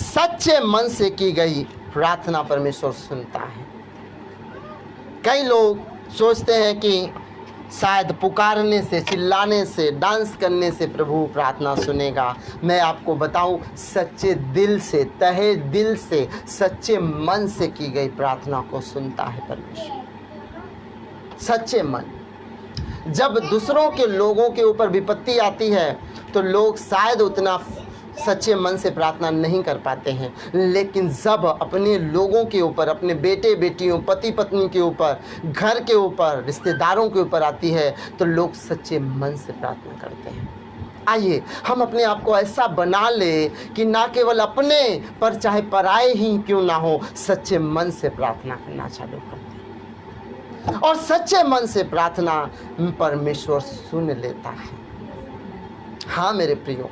सच्चे मन से की गई प्रार्थना परमेश्वर सुनता है। कई लोग सोचते हैं कि शायद पुकारने से, चिल्लाने से, डांस करने से प्रभु प्रार्थना सुनेगा। मैं आपको बताऊं, सच्चे दिल से, तहे दिल से, सच्चे मन से की गई प्रार्थना को सुनता है परमेश्वर। सच्चे मन। जब दूसरों के लोगों के ऊपर विपत्ति आती है तो लोग शायद उतना सच्चे मन से प्रार्थना नहीं कर पाते हैं, लेकिन जब अपने लोगों के ऊपर, अपने बेटे बेटियों, पति पत्नी के ऊपर, घर के ऊपर, रिश्तेदारों के ऊपर आती है तो लोग सच्चे मन से प्रार्थना करते हैं। आइए हम अपने आप को ऐसा बना ले कि ना केवल अपने पर, चाहे पराए ही क्यों ना हो, सच्चे मन से प्रार्थना करना चालू कर दें। और सच्चे मन से प्रार्थना परमेश्वर सुन लेता है। हाँ मेरे प्रियो,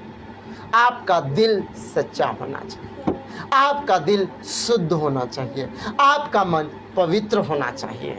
आपका दिल सच्चा होना चाहिए, आपका दिल शुद्ध होना चाहिए, आपका मन पवित्र होना चाहिए।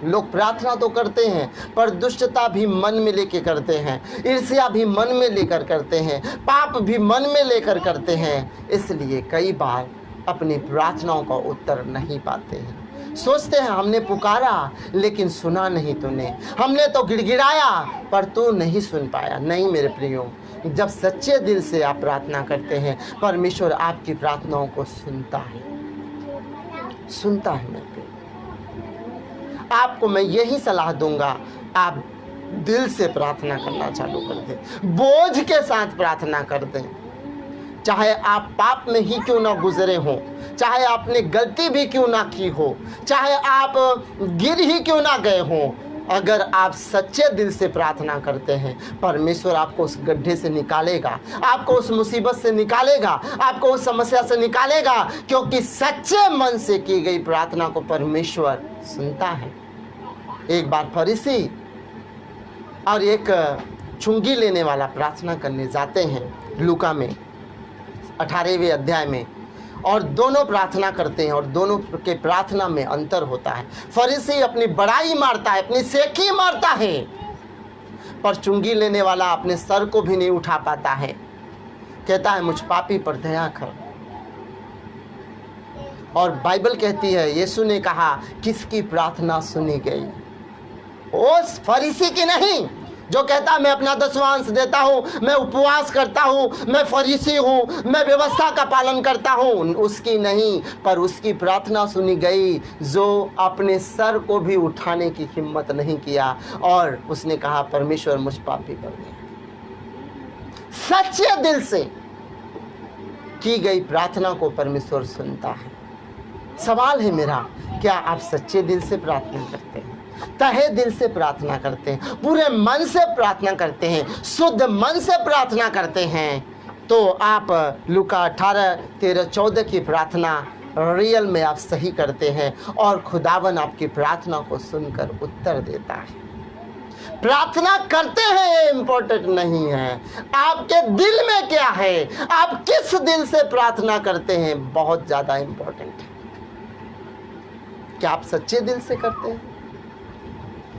लोग प्रार्थना तो करते हैं पर दुष्टता भी मन में लेकर करते हैं, ईर्ष्या भी मन में लेकर करते हैं, पाप भी मन में लेकर करते हैं। इसलिए कई बार अपनी प्रार्थनाओं का उत्तर नहीं पाते हैं। सोचते हैं हमने पुकारा लेकिन सुना नहीं तूने, हमने तो गिड़गिड़ाया पर तू नहीं सुन पाया। नहीं मेरे प्रियो, जब सच्चे दिल से आप प्रार्थना करते हैं, परमेश्वर आपकी प्रार्थनाओं को सुनता है, सुनता है मेरे प्रियो। आपको मैं यही सलाह दूंगा, आप दिल से प्रार्थना करना चालू कर दें, बोझ के साथ प्रार्थना कर दें। चाहे आप पाप में ही क्यों ना गुजरे हों, चाहे आपने गलती भी क्यों ना की हो, चाहे आप गिर ही क्यों ना गए हों, अगर आप सच्चे दिल से प्रार्थना करते हैं, परमेश्वर आपको उस गड्ढे से निकालेगा, आपको उस मुसीबत से निकालेगा, आपको उस समस्या से निकालेगा, क्योंकि सच्चे मन से की गई प्रार्थना को परमेश्वर सुनता है। एक बार फरीसी और एक चुंगी लेने वाला प्रार्थना करने जाते हैं लूका में 18वें अध्याय में, और दोनों प्रार्थना करते हैं और दोनों के प्रार्थना में अंतर होता है। फरीसी अपनी बड़ाई मारता है, अपनी सेकी मारता है, पर चुंगी लेने वाला अपने सर को भी नहीं उठा पाता है, कहता है मुझ पापी पर दया कर। और बाइबल कहती है, यीशु ने कहा किसकी प्रार्थना सुनी गई? उस फरीसी की नहीं, जो कहता है मैं अपना 10वां अंश देता हूँ, मैं उपवास करता हूँ, मैं फरीसी हूँ, मैं व्यवस्था का पालन करता हूँ, उसकी नहीं, पर उसकी प्रार्थना सुनी गई जो अपने सर को भी उठाने की हिम्मत नहीं किया और उसने कहा परमेश्वर मुझ पापी पर दे। सच्चे दिल से की गई प्रार्थना को परमेश्वर सुनता है। सवाल है मेरा, क्या आप सच्चे दिल से प्रार्थना करते हैं, तहे दिल से प्रार्थना करते हैं, पूरे मन से प्रार्थना करते हैं, शुद्ध मन से प्रार्थना करते हैं, तो आप लूका 18:13-14 की प्रार्थना रियल में आप सही करते हैं और खुदावन आपकी प्रार्थना को सुनकर उत्तर देता है। प्रार्थना करते हैं ये इम्पोर्टेंट नहीं है, आपके दिल में क्या है, आप किस दिल से प्रार्थना करते हैं, बहुत ज्यादा इम्पोर्टेंट है। क्या आप सच्चे दिल से करते हैं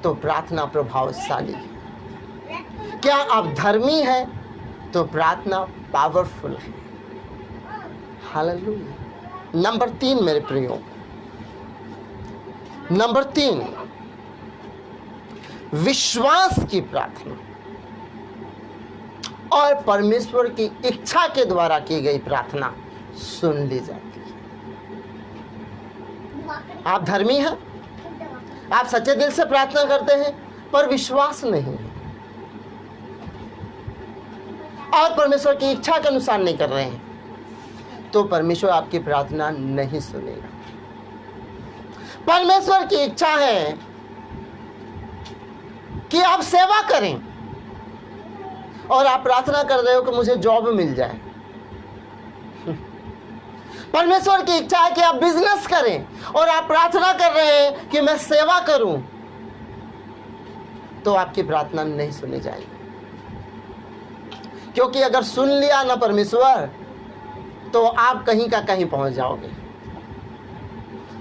तो प्रार्थना प्रभावशाली है। क्या आप धर्मी हैं तो प्रार्थना पावरफुल है। हालेलुया। नंबर 3 मेरे प्रियो, नंबर 3, विश्वास की प्रार्थना और परमेश्वर की इच्छा के द्वारा की गई प्रार्थना सुन ली जाती है। आप धर्मी हैं, आप सच्चे दिल से प्रार्थना करते हैं, पर विश्वास नहीं है और परमेश्वर की इच्छा के अनुसार नहीं कर रहे हैं, तो परमेश्वर आपकी प्रार्थना नहीं सुनेगा। परमेश्वर की इच्छा है कि आप सेवा करें और आप प्रार्थना कर रहे हो कि मुझे जॉब मिल जाए। परमेश्वर की इच्छा है कि आप बिजनेस करें और आप प्रार्थना कर रहे हैं कि मैं सेवा करूं, तो आपकी प्रार्थना नहीं सुनी जाएगी। क्योंकि अगर सुन लिया ना परमेश्वर, तो आप कहीं का कहीं पहुंच जाओगे।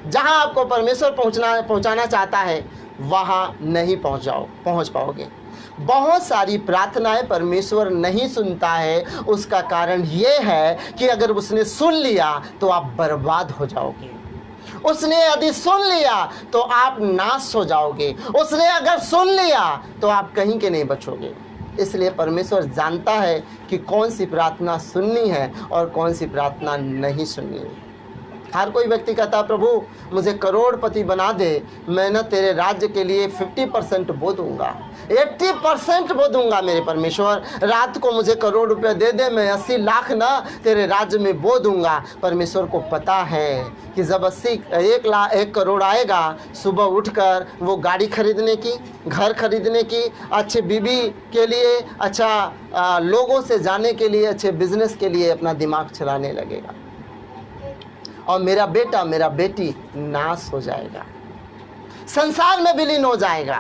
जहां आपको परमेश्वर पहुंचाना चाहता है वहां नहीं पहुंच पाओगे। बहुत सारी प्रार्थनाएं परमेश्वर नहीं सुनता है, उसका कारण यह है कि अगर उसने सुन लिया तो आप बर्बाद हो जाओगे। उसने यदि सुन लिया तो आप नाश हो जाओगे। उसने अगर सुन लिया तो आप कहीं के नहीं बचोगे। इसलिए परमेश्वर जानता है कि कौन सी प्रार्थना सुननी है और कौन सी प्रार्थना नहीं सुननी है। हर कोई व्यक्ति कहता है प्रभु मुझे करोड़पति बना दे, मैं ना तेरे राज्य के लिए 50% बो दूंगा, 80% बो दूंगा। मेरे परमेश्वर रात को मुझे करोड़ रुपए दे दे, मैं 80 लाख ना तेरे राज्य में बो दूंगा। परमेश्वर को पता है कि जब 1 करोड़ आएगा, सुबह उठकर वो गाड़ी खरीदने की, घर खरीदने की, अच्छे बीबी के लिए, अच्छा लोगों से जाने के लिए, अच्छे बिजनेस के लिए अपना दिमाग चलाने लगेगा और मेरा बेटा मेरा बेटी नाश हो जाएगा, संसार में विलीन हो जाएगा,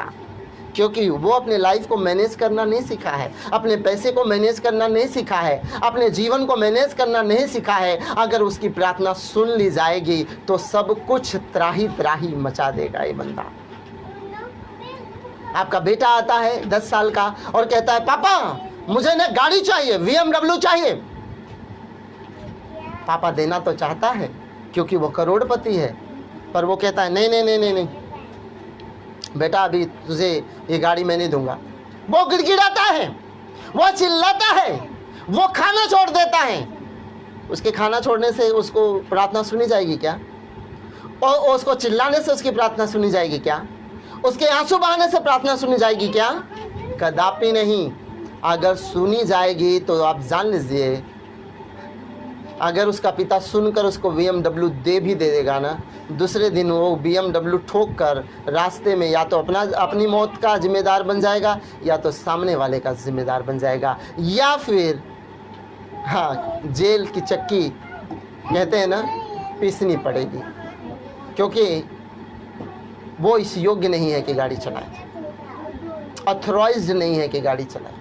क्योंकि वो अपने लाइफ को मैनेज करना नहीं सीखा है, अपने पैसे को मैनेज करना नहीं सीखा है, अपने जीवन को मैनेज करना नहीं सीखा है। अगर उसकी प्रार्थना सुन ली जाएगी तो सब कुछ त्राही त्राही मचा देगा ये बंदा। आपका बेटा आता है 10 साल का और कहता है पापा मुझे ना गाड़ी चाहिए, BMW चाहिए। पापा देना तो चाहता है क्योंकि वो करोड़पति है, पर वो कहता है नहीं नहीं नहीं नहीं नहीं बेटा अभी तुझे ये गाड़ी मैं नहीं दूंगा। वो गिड़गिड़ाता है, वो चिल्लाता है, वो खाना छोड़ देता है। उसके खाना छोड़ने से उसको प्रार्थना सुनी जाएगी क्या? और उसको चिल्लाने से उसकी प्रार्थना सुनी जाएगी क्या? उसके आंसू बहाने से प्रार्थना सुनी जाएगी क्या? कदापि नहीं। अगर सुनी जाएगी तो आप जान लीजिए, अगर उसका पिता सुनकर उसको BMW दे देगा ना, दूसरे दिन वो BMW ठोक कर रास्ते में या तो अपनी मौत का जिम्मेदार बन जाएगा या तो सामने वाले का जिम्मेदार बन जाएगा, या फिर हाँ जेल की चक्की कहते हैं ना पीसनी पड़ेगी, क्योंकि वो इस योग्य नहीं है कि गाड़ी चलाए, ऑथराइज्ड नहीं है कि गाड़ी चलाए।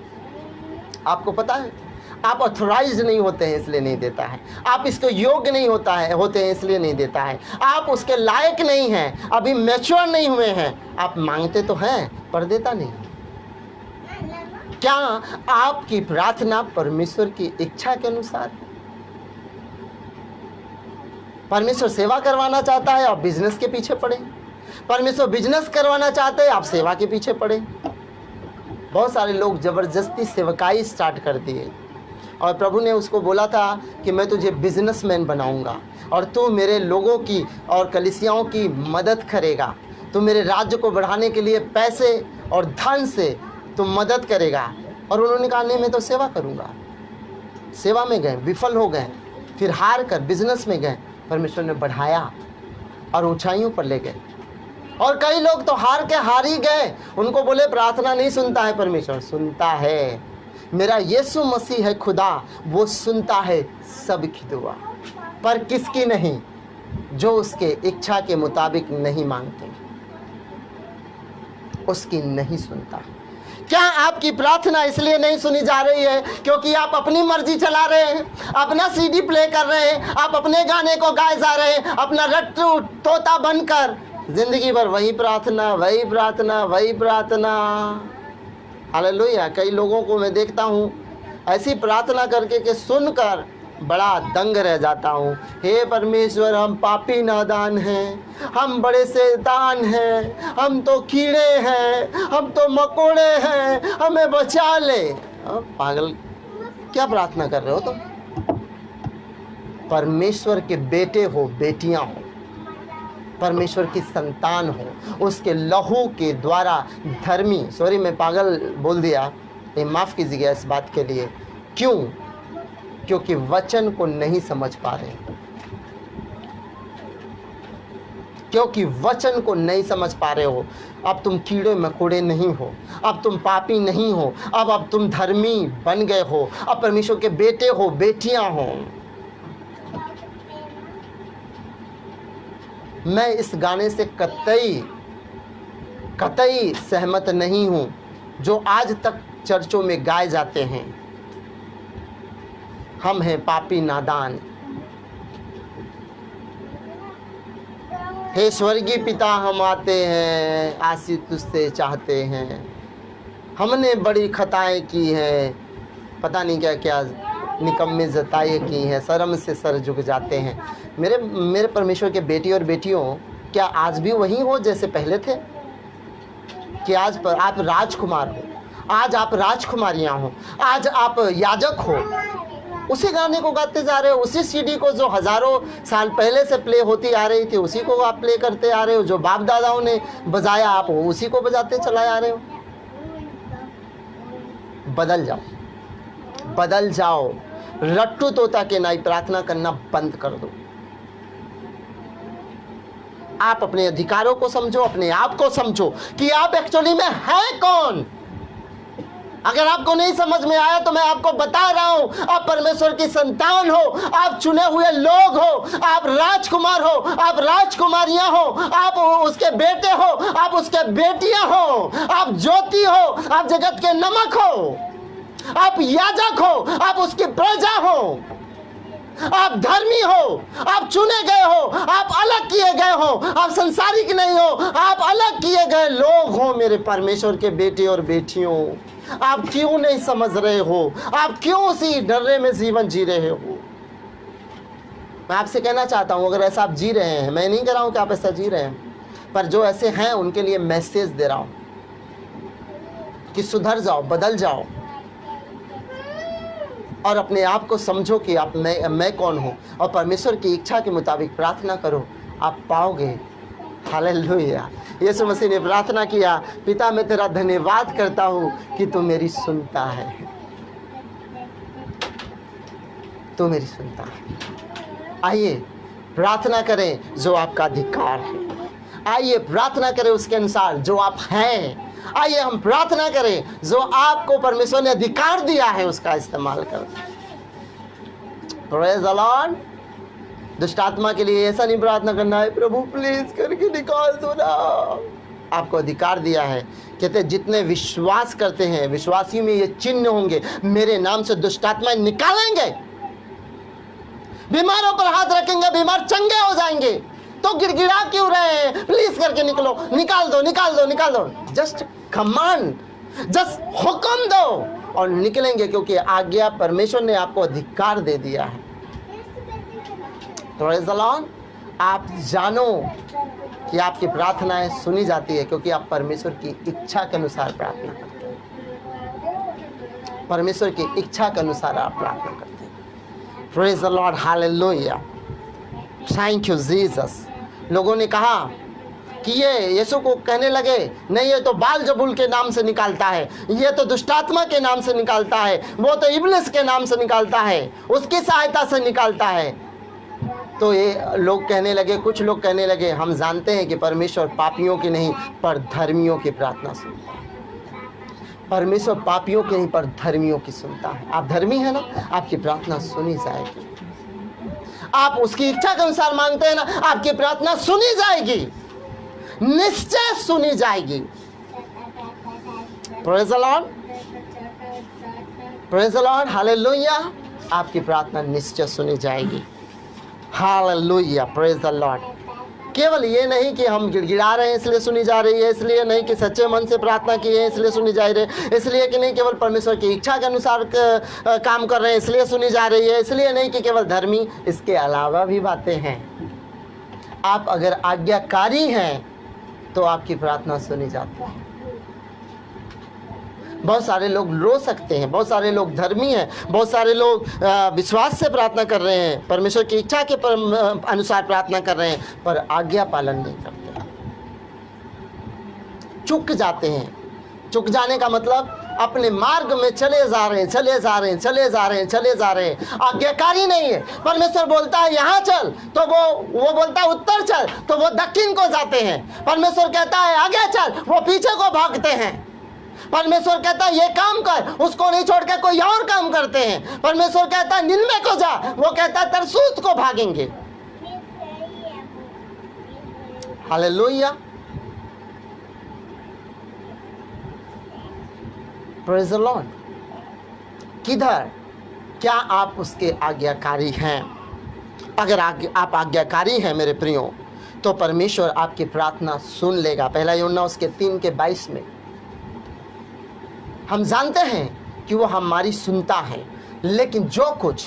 आपको पता है आप ऑथराइज्ड नहीं होते हैं इसलिए नहीं देता है, आप इसको योग्य नहीं होते हैं इसलिए नहीं देता है, आप उसके लायक नहीं हैं, अभी मैच्योर नहीं हुए हैं। आप मांगते तो हैं पर देता नहीं। क्या आपकी प्रार्थना परमेश्वर की इच्छा के अनुसार? परमेश्वर सेवा करवाना चाहता है, आप बिजनेस के पीछे पड़े। परमेश्वर बिजनेस करवाना चाहते हैं, आप सेवा के पीछे पड़े। बहुत सारे लोग ज़बरदस्ती सेवकाई स्टार्ट कर दिए और प्रभु ने उसको बोला था कि मैं तुझे बिजनेसमैन बनाऊंगा और तू मेरे लोगों की और कलीसियाओं की मदद करेगा, तू मेरे राज्य को बढ़ाने के लिए पैसे और धन से तू मदद करेगा। और उन्होंने कहा नहीं, मैं तो सेवा करूंगा। सेवा में गए, विफल हो गए, फिर हार कर बिजनेस में गए, परमेश्वर ने बढ़ाया और ऊंचाइयों पर ले गए। और कई लोग तो हार ही गए, उनको बोले प्रार्थना नहीं सुनता है, परमेश्वर सुनता है। मेरा यीशु मसीह है खुदा, वो सुनता है सबकी दुआ, पर किसकी नहीं? जो उसके इच्छा के मुताबिक नहीं मांगते, उसकी नहीं सुनता। क्या आपकी प्रार्थना इसलिए नहीं सुनी जा रही है क्योंकि आप अपनी मर्जी चला रहे हैं, अपना सीडी प्ले कर रहे हैं, आप अपने गाने को गाए जा रहे हैं, अपना रट्टू तोता बनकर जिंदगी भर वही प्रार्थना, वही प्रार्थना, वही प्रार्थना। हालेलुया। कई लोगों को मैं देखता हूँ ऐसी प्रार्थना करके कि सुनकर बड़ा दंग रह जाता हूँ। हे परमेश्वर, हम पापी नादान हैं, हम बड़े शैतान हैं, हम तो कीड़े हैं, हम तो मकोड़े हैं, हमें बचा ले। पागल, क्या प्रार्थना कर रहे हो तुम? परमेश्वर के बेटे हो, बेटियां हो, परमेश्वर की संतान हो, उसके लहू के द्वारा धर्मी, सॉरी मैं पागल बोल दिया, माफ़ कीजिएगा इस बात के लिए। क्यों? क्योंकि वचन को नहीं समझ पा रहे, क्योंकि वचन को नहीं समझ पा रहे हो। अब तुम कीड़े मकोड़े नहीं हो, अब तुम पापी नहीं हो, अब तुम धर्मी बन गए हो, अब परमेश्वर के बेटे हो, बेटियां हो। मैं इस गाने से कतई सहमत नहीं हूं जो आज तक चर्चों में गाए जाते हैं। हम हैं पापी नादान, हे स्वर्गीय पिता हम आते हैं, आशीष तुझसे चाहते हैं, हमने बड़ी खताएं की हैं, पता नहीं क्या क्या निकम्मे जताए की हैं, शर्म से सर झुक जाते हैं। मेरे परमेश्वर के बेटी और बेटियों, क्या आज भी वही हो जैसे पहले थे? कि आज पर आप राजकुमार हो, आज आप राजकुमारियां हो, आज आप याजक हो, उसी गाने को गाते जा रहे हो, उसी सीडी को जो हजारों साल पहले से प्ले होती आ रही थी उसी को आप प्ले करते आ रहे हो, जो बाप दादाओं ने बजाया आप उसी को बजाते चलाए आ रहे हो। बदल जाओ, बदल जाओ, रट्टू तोता के नाई प्रार्थना करना बंद कर दो। आप अपने अधिकारों को समझो, अपने आप को समझो कि आप एक्चुअली में हैं कौन। अगर आपको नहीं समझ में आया तो मैं आपको बता रहा हूं, आप परमेश्वर की संतान हो, आप चुने हुए लोग हो, आप राजकुमार हो, आप राजकुमारियां हो, आप उसके बेटे हो, आप उसके बेटियां हो, आप ज्योति हो, आप जगत के नमक हो, आप याजक हो, आप उसकी प्रजा हो, आप धर्मी हो, आप चुने गए हो, आप अलग किए गए हो, आप संसारिक नहीं हो, आप अलग किए गए लोग हो। मेरे परमेश्वर के बेटे और बेटियों, आप क्यों नहीं समझ रहे हो? आप क्यों उसी डर्रे में जीवन जी रहे हो? मैं आपसे कहना चाहता हूं, अगर ऐसा आप जी रहे हैं, मैं नहीं कह रहा हूं कि आप ऐसा जी रहे हैं, पर जो ऐसे हैं उनके लिए मैसेज दे रहा हूं कि सुधर जाओ, बदल जाओ और अपने आप को समझो कि आप मैं कौन हूं और परमेश्वर की इच्छा के मुताबिक प्रार्थना करो, आप पाओगे। हालेलुया। यीशु मसीह ने प्रार्थना किया, पिता मैं तेरा धन्यवाद करता हूं कि तू मेरी सुनता है, तू मेरी सुनता है। आइए प्रार्थना करें जो आपका अधिकार है, आइए प्रार्थना करें उसके अनुसार जो आप हैं। आइए हम प्रार्थना करें जो आपको परमेश्वर ने अधिकार दिया है उसका इस्तेमाल करें। Praise the Lord. दुष्ट आत्मा के लिए ऐसा नहीं प्रार्थना करना है प्रभु प्लीज करके निकाल दो ना। आपको अधिकार दिया है, कहते जितने विश्वास करते हैं विश्वासियों में ये चिन्ह होंगे, मेरे नाम से दुष्ट आत्माएं निकालेंगे, बीमारों पर हाथ रखेंगे, बीमार चंगे हो जाएंगे। तो गिड़गिड़ा क्यों रहे हैं? प्लीज करके निकलो, निकाल दो, निकाल दो, निकाल दो। जस्ट कमांड, जस्ट हुक्म दो और निकलेंगे, क्योंकि आज्ञा परमेश्वर ने आपको अधिकार दे दिया है। Praise the Lord. आप जानो कि आपकी प्रार्थनाएं सुनी जाती है क्योंकि आप परमेश्वर की इच्छा के अनुसार प्रार्थना करते हैं। परमेश्वर की इच्छा के अनुसार आप प्रार्थना करते हैं। Praise the Lord, hallelujah, thank you Jesus. लोगों ने कहा कि ये यीशु को कहने लगे, नहीं ये तो बाल-जबूल के नाम से निकालता है, ये तो दुष्टात्मा के नाम से निकालता है, वो तो इब्लिस के नाम से निकालता है, उसकी सहायता से निकालता है। तो ये लोग कहने लगे, कुछ लोग कहने लगे, हम जानते हैं कि परमेश्वर पापियों की नहीं पर धर्मियों की प्रार्थना सुनता है। परमेश्वर पापियों की नहीं पर धर्मियों की सुनता है। आप धर्मी है ना, आपकी प्रार्थना सुनी जाएगी। आप उसकी इच्छा के अनुसार मांगते हैं ना, आपकी प्रार्थना सुनी जाएगी, निश्चय सुनी जाएगी। Praise the Lord, praise the Lord, hallelujah. आपकी प्रार्थना निश्चय सुनी जाएगी। Hallelujah, praise the Lord. केवल ये नहीं कि हम गिड़गिड़ा रहे हैं इसलिए सुनी जा रही है, इसलिए नहीं कि सच्चे मन से प्रार्थना की है इसलिए सुनी जा रही है, इसलिए कि नहीं केवल परमेश्वर की इच्छा के अनुसार काम कर रहे हैं इसलिए सुनी जा रही है, इसलिए नहीं कि केवल धर्मी, इसके अलावा भी बातें हैं। आप अगर आज्ञाकारी हैं तो आपकी प्रार्थना सुनी जाती है। बहुत सारे लोग रो सकते हैं, बहुत सारे लोग धर्मी हैं, बहुत सारे लोग विश्वास से प्रार्थना कर रहे हैं, परमेश्वर की इच्छा के अनुसार प्रार्थना कर रहे हैं, पर आज्ञा पालन नहीं करते, चूक जाते हैं। चूक जाने का मतलब अपने मार्ग में चले जा रहे हैं, आज्ञाकारी नहीं है। परमेश्वर बोलता है यहाँ चल तो वो बोलता है उत्तर चल तो वो दक्षिण को जाते हैं। परमेश्वर कहता है आगे चल, वो पीछे को भागते हैं। परमेश्वर कहता है ये काम कर, उसको नहीं छोड़ के कोई और काम करते हैं। परमेश्वर कहता है निन्वे को जा, वो कहता है तरसूत को भागेंगे। Hallelujah, praise the Lord. किधर, क्या आप उसके आज्ञाकारी हैं? अगर आप आज्ञाकारी हैं मेरे प्रियो, तो परमेश्वर आपकी प्रार्थना सुन लेगा। पहला यूहन्ना उसके 3:22 में हम जानते हैं कि वो हमारी सुनता है, लेकिन जो कुछ,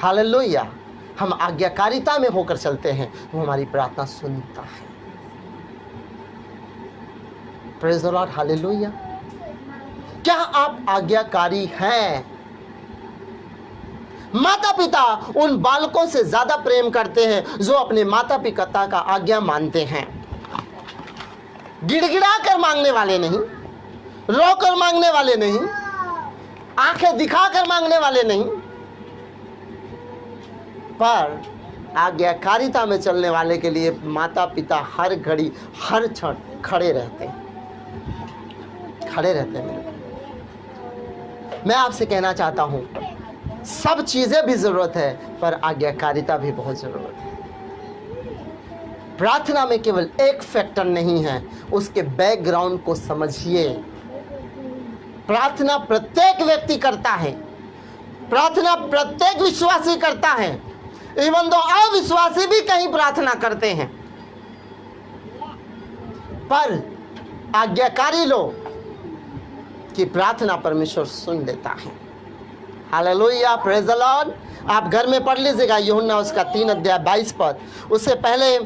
हालेलुया, हम आज्ञाकारिता में होकर चलते हैं वो हमारी प्रार्थना सुनता है। Praise the Lord, hallelujah. क्या आप आज्ञाकारी हैं? माता पिता उन बालकों से ज्यादा प्रेम करते हैं जो अपने माता पिता का आज्ञा मानते हैं। गिड़गिड़ा कर मांगने वाले नहीं, रो कर मांगने वाले नहीं, आंखें दिखाकर मांगने वाले नहीं, पर आज्ञाकारिता में चलने वाले के लिए माता पिता हर घड़ी हर क्षण खड़े रहते हैं। मेरे, मैं आपसे कहना चाहता हूं, सब चीजें भी जरूरत है पर आज्ञाकारिता भी बहुत जरूरत है। प्रार्थना में केवल एक फैक्टर नहीं है, उसके बैकग्राउंड को समझिए। प्रार्थना प्रत्येक व्यक्ति करता है, प्रार्थना प्रत्येक विश्वासी करता है, इवन दो अविश्वासी भी कहीं प्रार्थना करते हैं, पर आज्ञाकारी लोग की प्रार्थना परमेश्वर सुन लेता है। Hallelujah, praise the Lord. आप घर में पढ़ लीजिएगा यूहन्ना उसका 3:22। उससे पहले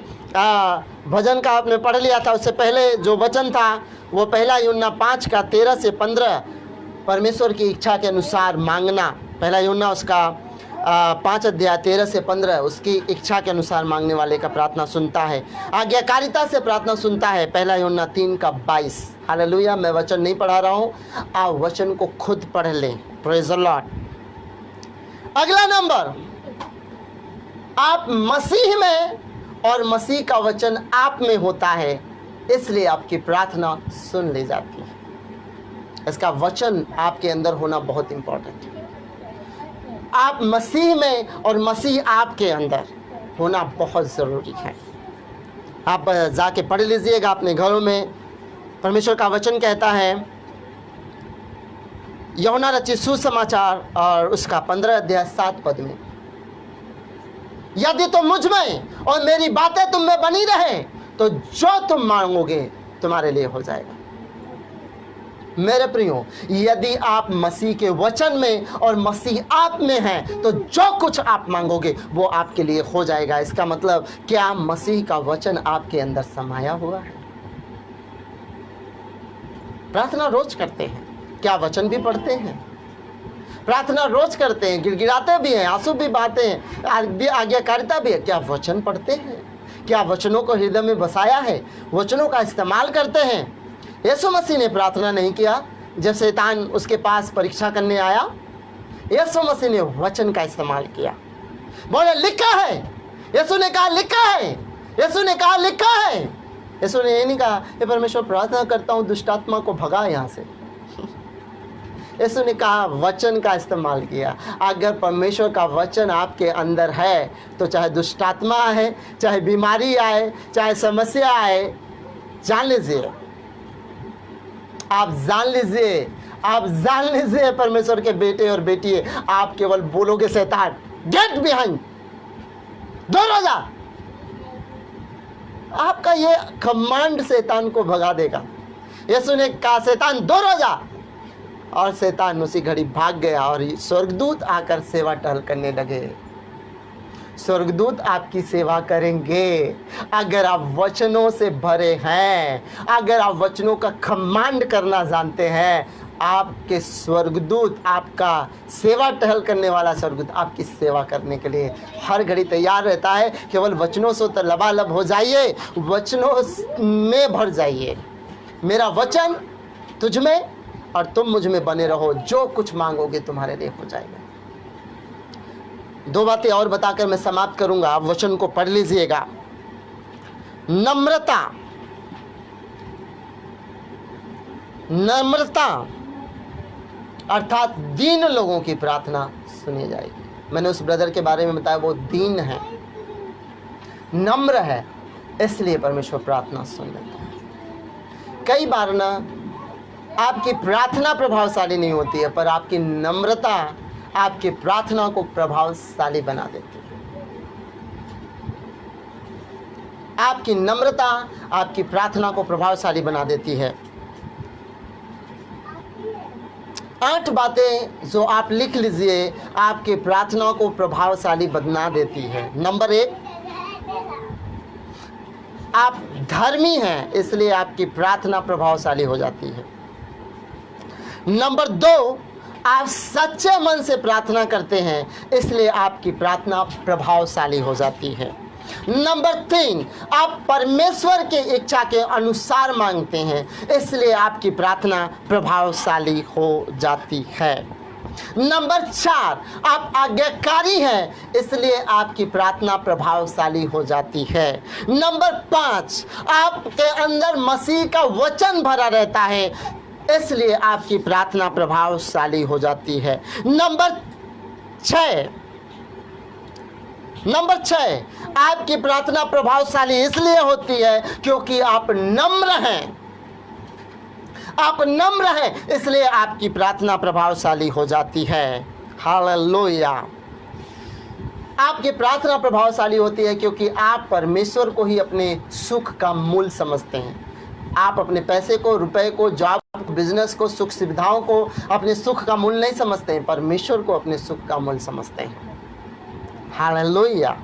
भजन का आपने पढ़ लिया था, उससे पहले जो वचन था वो पहला यूहन्ना 5:13-15 परमेश्वर की इच्छा के अनुसार मांगना। पहला यूहन्ना उसका 5:13-15 उसकी इच्छा के अनुसार मांगने वाले का प्रार्थना सुनता है, आज्ञाकारिता से प्रार्थना सुनता है। पहला यूहन्ना 3:22। हालेलुया। मैं वचन नहीं पढ़ा रहा हूँ, आप वचन को खुद पढ़ लें। Praise the Lord. अगला नंबर, आप मसीह में और मसीह का वचन आप में होता है, इसलिए आपकी प्रार्थना सुन ली जाती है। इसका वचन आपके अंदर होना बहुत इंपॉर्टेंट है। आप मसीह में और मसीह आपके अंदर होना बहुत ज़रूरी है। आप जाके पढ़ लीजिएगा अपने घरों में। परमेश्वर का वचन कहता है, यूहन्ना रचित सुसमाचार और उसका 15:7 में, यदि तुम मुझ में और मेरी बातें तुम में बनी रहे तो जो तुम मांगोगे तुम्हारे लिए हो जाएगा। मेरे प्रियो, यदि आप मसीह के वचन में और मसीह आप में हैं तो जो कुछ आप मांगोगे वो आपके लिए हो जाएगा। इसका मतलब क्या मसीह का वचन आपके अंदर समाया हुआ है? प्रार्थना रोज करते हैं, क्या वचन भी पढ़ते हैं? प्रार्थना रोज करते हैं, गिड़गिड़ाते भी हैं, आंसू भी बहाते हैं, आज्ञाकारिता भी है। क्या वचन पढ़ते हैं? क्या वचनों को हृदय में बसाया है? वचनों का इस्तेमाल करते हैं? यीशु मसीह ने प्रार्थना नहीं किया जब शैतान उसके पास परीक्षा करने आया। यीशु मसीह ने वचन का इस्तेमाल किया। बोले लिखा है, यीशु ने कहा लिखा है, यीशु ने कहा लिखा है। यीशु ने ये नहीं कहा हे परमेश्वर प्रार्थना करता हूँ दुष्टात्मा को भगा यहाँ से। यीशु ने कहा वचन का इस्तेमाल किया। अगर परमेश्वर का वचन आपके अंदर है तो चाहे दुष्टात्मा आए, चाहे बीमारी आए, चाहे समस्या आए, जान लीजिए, आप जान लीजिए, आप जान लीजिए परमेश्वर के बेटे और बेटी, आप केवल बोलोगे शैतान गेट बिहाइंड, दूर हो जा, आपका ये कमांड शैतान को भगा देगा। यीशु ने कहा शैतान दूर हो जा, और शैतान उसी घड़ी भाग गया और स्वर्गदूत आकर सेवा टहल करने लगे। स्वर्गदूत आपकी सेवा करेंगे अगर आप वचनों से भरे हैं, अगर आप वचनों का कमांड करना जानते हैं। आपके स्वर्गदूत, आपका सेवा टहल करने वाला स्वर्गदूत आपकी सेवा करने के लिए हर घड़ी तैयार रहता है। केवल वचनों से तो लबालब हो जाइए, वचनों में भर जाइए। मेरा वचन तुझ में और तुम मुझ में बने रहो, जो कुछ मांगोगे तुम्हारे लिए हो जाएगा। दो बातें और बताकर मैं समाप्त करूंगा, आप वचन को पढ़ लीजिएगा। नम्रता, नम्रता अर्थात दीन लोगों की प्रार्थना सुनी जाएगी। मैंने उस ब्रदर के बारे में बताया, वो दीन है, नम्र है, इसलिए परमेश्वर प्रार्थना सुन लेता है। कई बार ना आपकी प्रार्थना प्रभावशाली नहीं होती है, पर आपकी नम्रता आपकी प्रार्थना को प्रभावशाली बना देती है। आपकी नम्रता आपकी प्रार्थना को प्रभावशाली बना देती है। 8 बातें जो आप लिख लीजिए, आपकी प्रार्थना को प्रभावशाली बना देती है। नंबर 1, आप धर्मी हैं, इसलिए आपकी प्रार्थना प्रभावशाली हो जाती है। नंबर 2, आप सच्चे मन से प्रार्थना करते हैं, इसलिए आपकी प्रार्थना प्रभावशाली हो जाती है। नंबर 3, आप परमेश्वर के इच्छा के अनुसार मांगते हैं, इसलिए आपकी प्रार्थना प्रभावशाली हो जाती है। नंबर 4, आप आज्ञाकारी हैं, इसलिए आपकी प्रार्थना प्रभावशाली हो जाती है। नंबर 5, आपके अंदर मसीह का वचन भरा रहता है, इसलिए आपकी प्रार्थना प्रभावशाली हो जाती है। नंबर 6, आपकी प्रार्थना प्रभावशाली इसलिए होती है क्योंकि आप नम्र हैं। आप नम्र हैं, इसलिए आपकी प्रार्थना प्रभावशाली हो जाती है। हालेलुया। आपकी प्रार्थना प्रभावशाली होती है क्योंकि आप परमेश्वर को ही अपने सुख का मूल समझते हैं। आप अपने पैसे को, रुपए को, जॉब, बिजनेस को, सुख सुविधाओं को अपने सुख का मूल नहीं समझते हैं, परमेश्वर को अपने सुख का मूल समझते हैं। Hallelujah,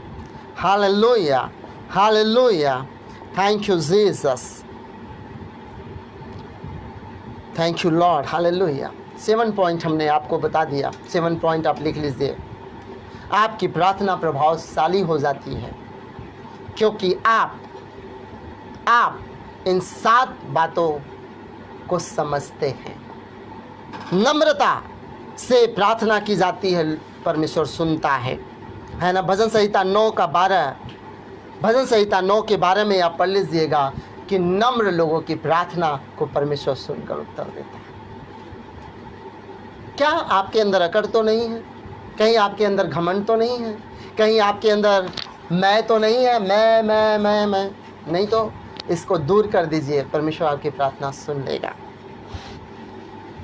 hallelujah, hallelujah. Thank you Jesus, thank you Lord, hallelujah. 7 point हमने आपको बता दिया, 7 पॉइंट आप लिख लीजिए। आपकी प्रार्थना प्रभावशाली हो जाती है क्योंकि आप इन 7 बातों को समझते हैं। नम्रता से प्रार्थना की जाती है, परमेश्वर सुनता है ना। भजन संहिता 9 का 12, भजन संहिता 9 के 12 में आप पढ़ लीजिएगा कि नम्र लोगों की प्रार्थना को परमेश्वर सुनकर उत्तर देता है। क्या आपके अंदर अकड़ तो नहीं है? कहीं आपके अंदर घमंड तो नहीं है? कहीं आपके अंदर मैं तो नहीं है? मैं नहीं, तो इसको दूर कर दीजिए, परमेश्वर आपकी प्रार्थना सुन लेगा।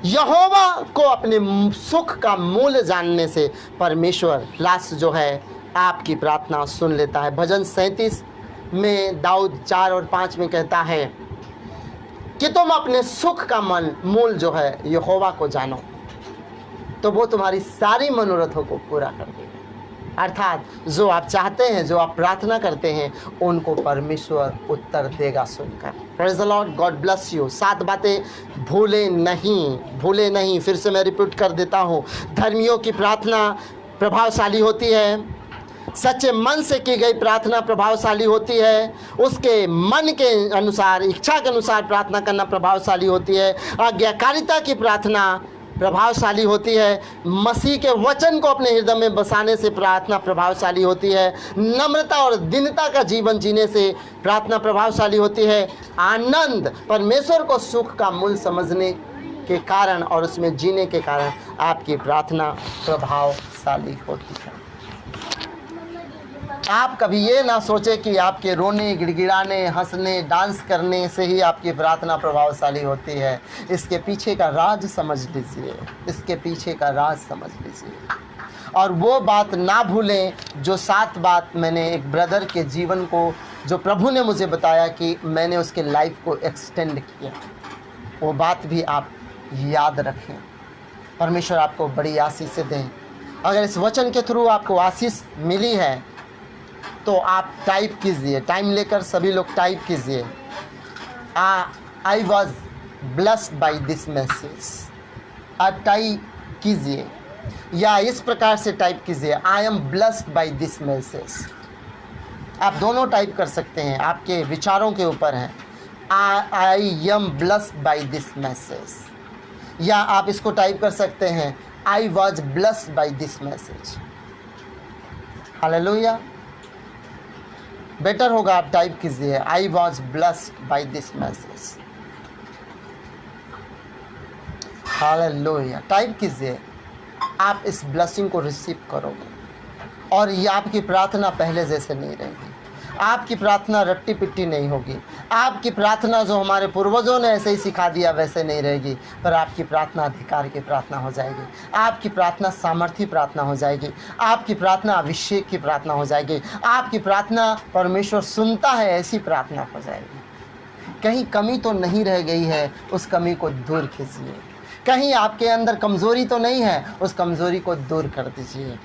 यहोवा को अपने सुख का मूल जानने से परमेश्वर लास्ट जो है आपकी प्रार्थना सुन लेता है। भजन 37 में दाऊद 4 और 5 में कहता है कि तुम अपने सुख का मूल जो है यहोवा को जानो, तो वो तुम्हारी सारी मनोरथों को पूरा कर देगा। अर्थात जो आप चाहते हैं, जो आप प्रार्थना करते हैं, उनको परमेश्वर उत्तर देगा सुनकर। Praise the Lord, God bless you. 7 बातें भूले नहीं। फिर से मैं रिपीट कर देता हूँ। धर्मियों की प्रार्थना प्रभावशाली होती है, सच्चे मन से की गई प्रार्थना प्रभावशाली होती है, उसके मन के अनुसार, इच्छा के अनुसार प्रार्थना करना प्रभावशाली होती है। आज्ञाकारिता की प्रार्थना प्रभावशाली होती है, मसीह के वचन को अपने हृदय में बसाने से प्रार्थना प्रभावशाली होती है, नम्रता और दीनता का जीवन जीने से प्रार्थना प्रभावशाली होती है, आनंद परमेश्वर को सुख का मूल समझने के कारण और उसमें जीने के कारण आपकी प्रार्थना प्रभावशाली होती है। आप कभी ये ना सोचें कि आपके रोने, गिड़गिड़ाने, हंसने, डांस करने से ही आपकी प्रार्थना प्रभावशाली होती है। इसके पीछे का राज समझ लीजिए, इसके पीछे का राज समझ लीजिए। और वो बात ना भूलें जो 7 बात मैंने एक ब्रदर के जीवन को, जो प्रभु ने मुझे बताया कि मैंने उसके लाइफ को एक्सटेंड किया, वो बात भी आप याद रखें। परमेश्वर आपको बड़ी आशीष दें। अगर इस वचन के थ्रू आपको आशीष मिली है तो आप टाइप कीजिए, टाइम लेकर सभी लोग टाइप कीजिए, I was blessed by this message. आप टाइप कीजिए या इस प्रकार से टाइप कीजिए, I am blessed by this message. आप दोनों टाइप कर सकते हैं, आपके विचारों के ऊपर हैं। I am blessed by this message, या आप इसको टाइप कर सकते हैं, I was blessed by this message. Hallelujah. Better होगा आप टाइप कीजिए, I was blessed by this message. Hallelujah. Type कीजिए, आप इस ब्लेसिंग को रिसीव करोगे और ये आपकी प्रार्थना पहले जैसे नहीं रहेगी। आपकी प्रार्थना रट्टी पिट्टी नहीं होगी। आपकी प्रार्थना जो हमारे पूर्वजों ने ऐसे ही सिखा दिया वैसे नहीं रहेगी, पर आपकी प्रार्थना अधिकार की प्रार्थना हो जाएगी। आपकी प्रार्थना सामर्थी प्रार्थना हो जाएगी। आपकी प्रार्थना अभिषेक की प्रार्थना हो जाएगी। आपकी प्रार्थना परमेश्वर सुनता है ऐसी प्रार्थना हो जाएगी। कहीं कमी तो नहीं रह गई है, उस कमी को दूर कीजिए। कहीं आपके अंदर कमज़ोरी तो नहीं है, उस कमज़ोरी को दूर कर दीजिए।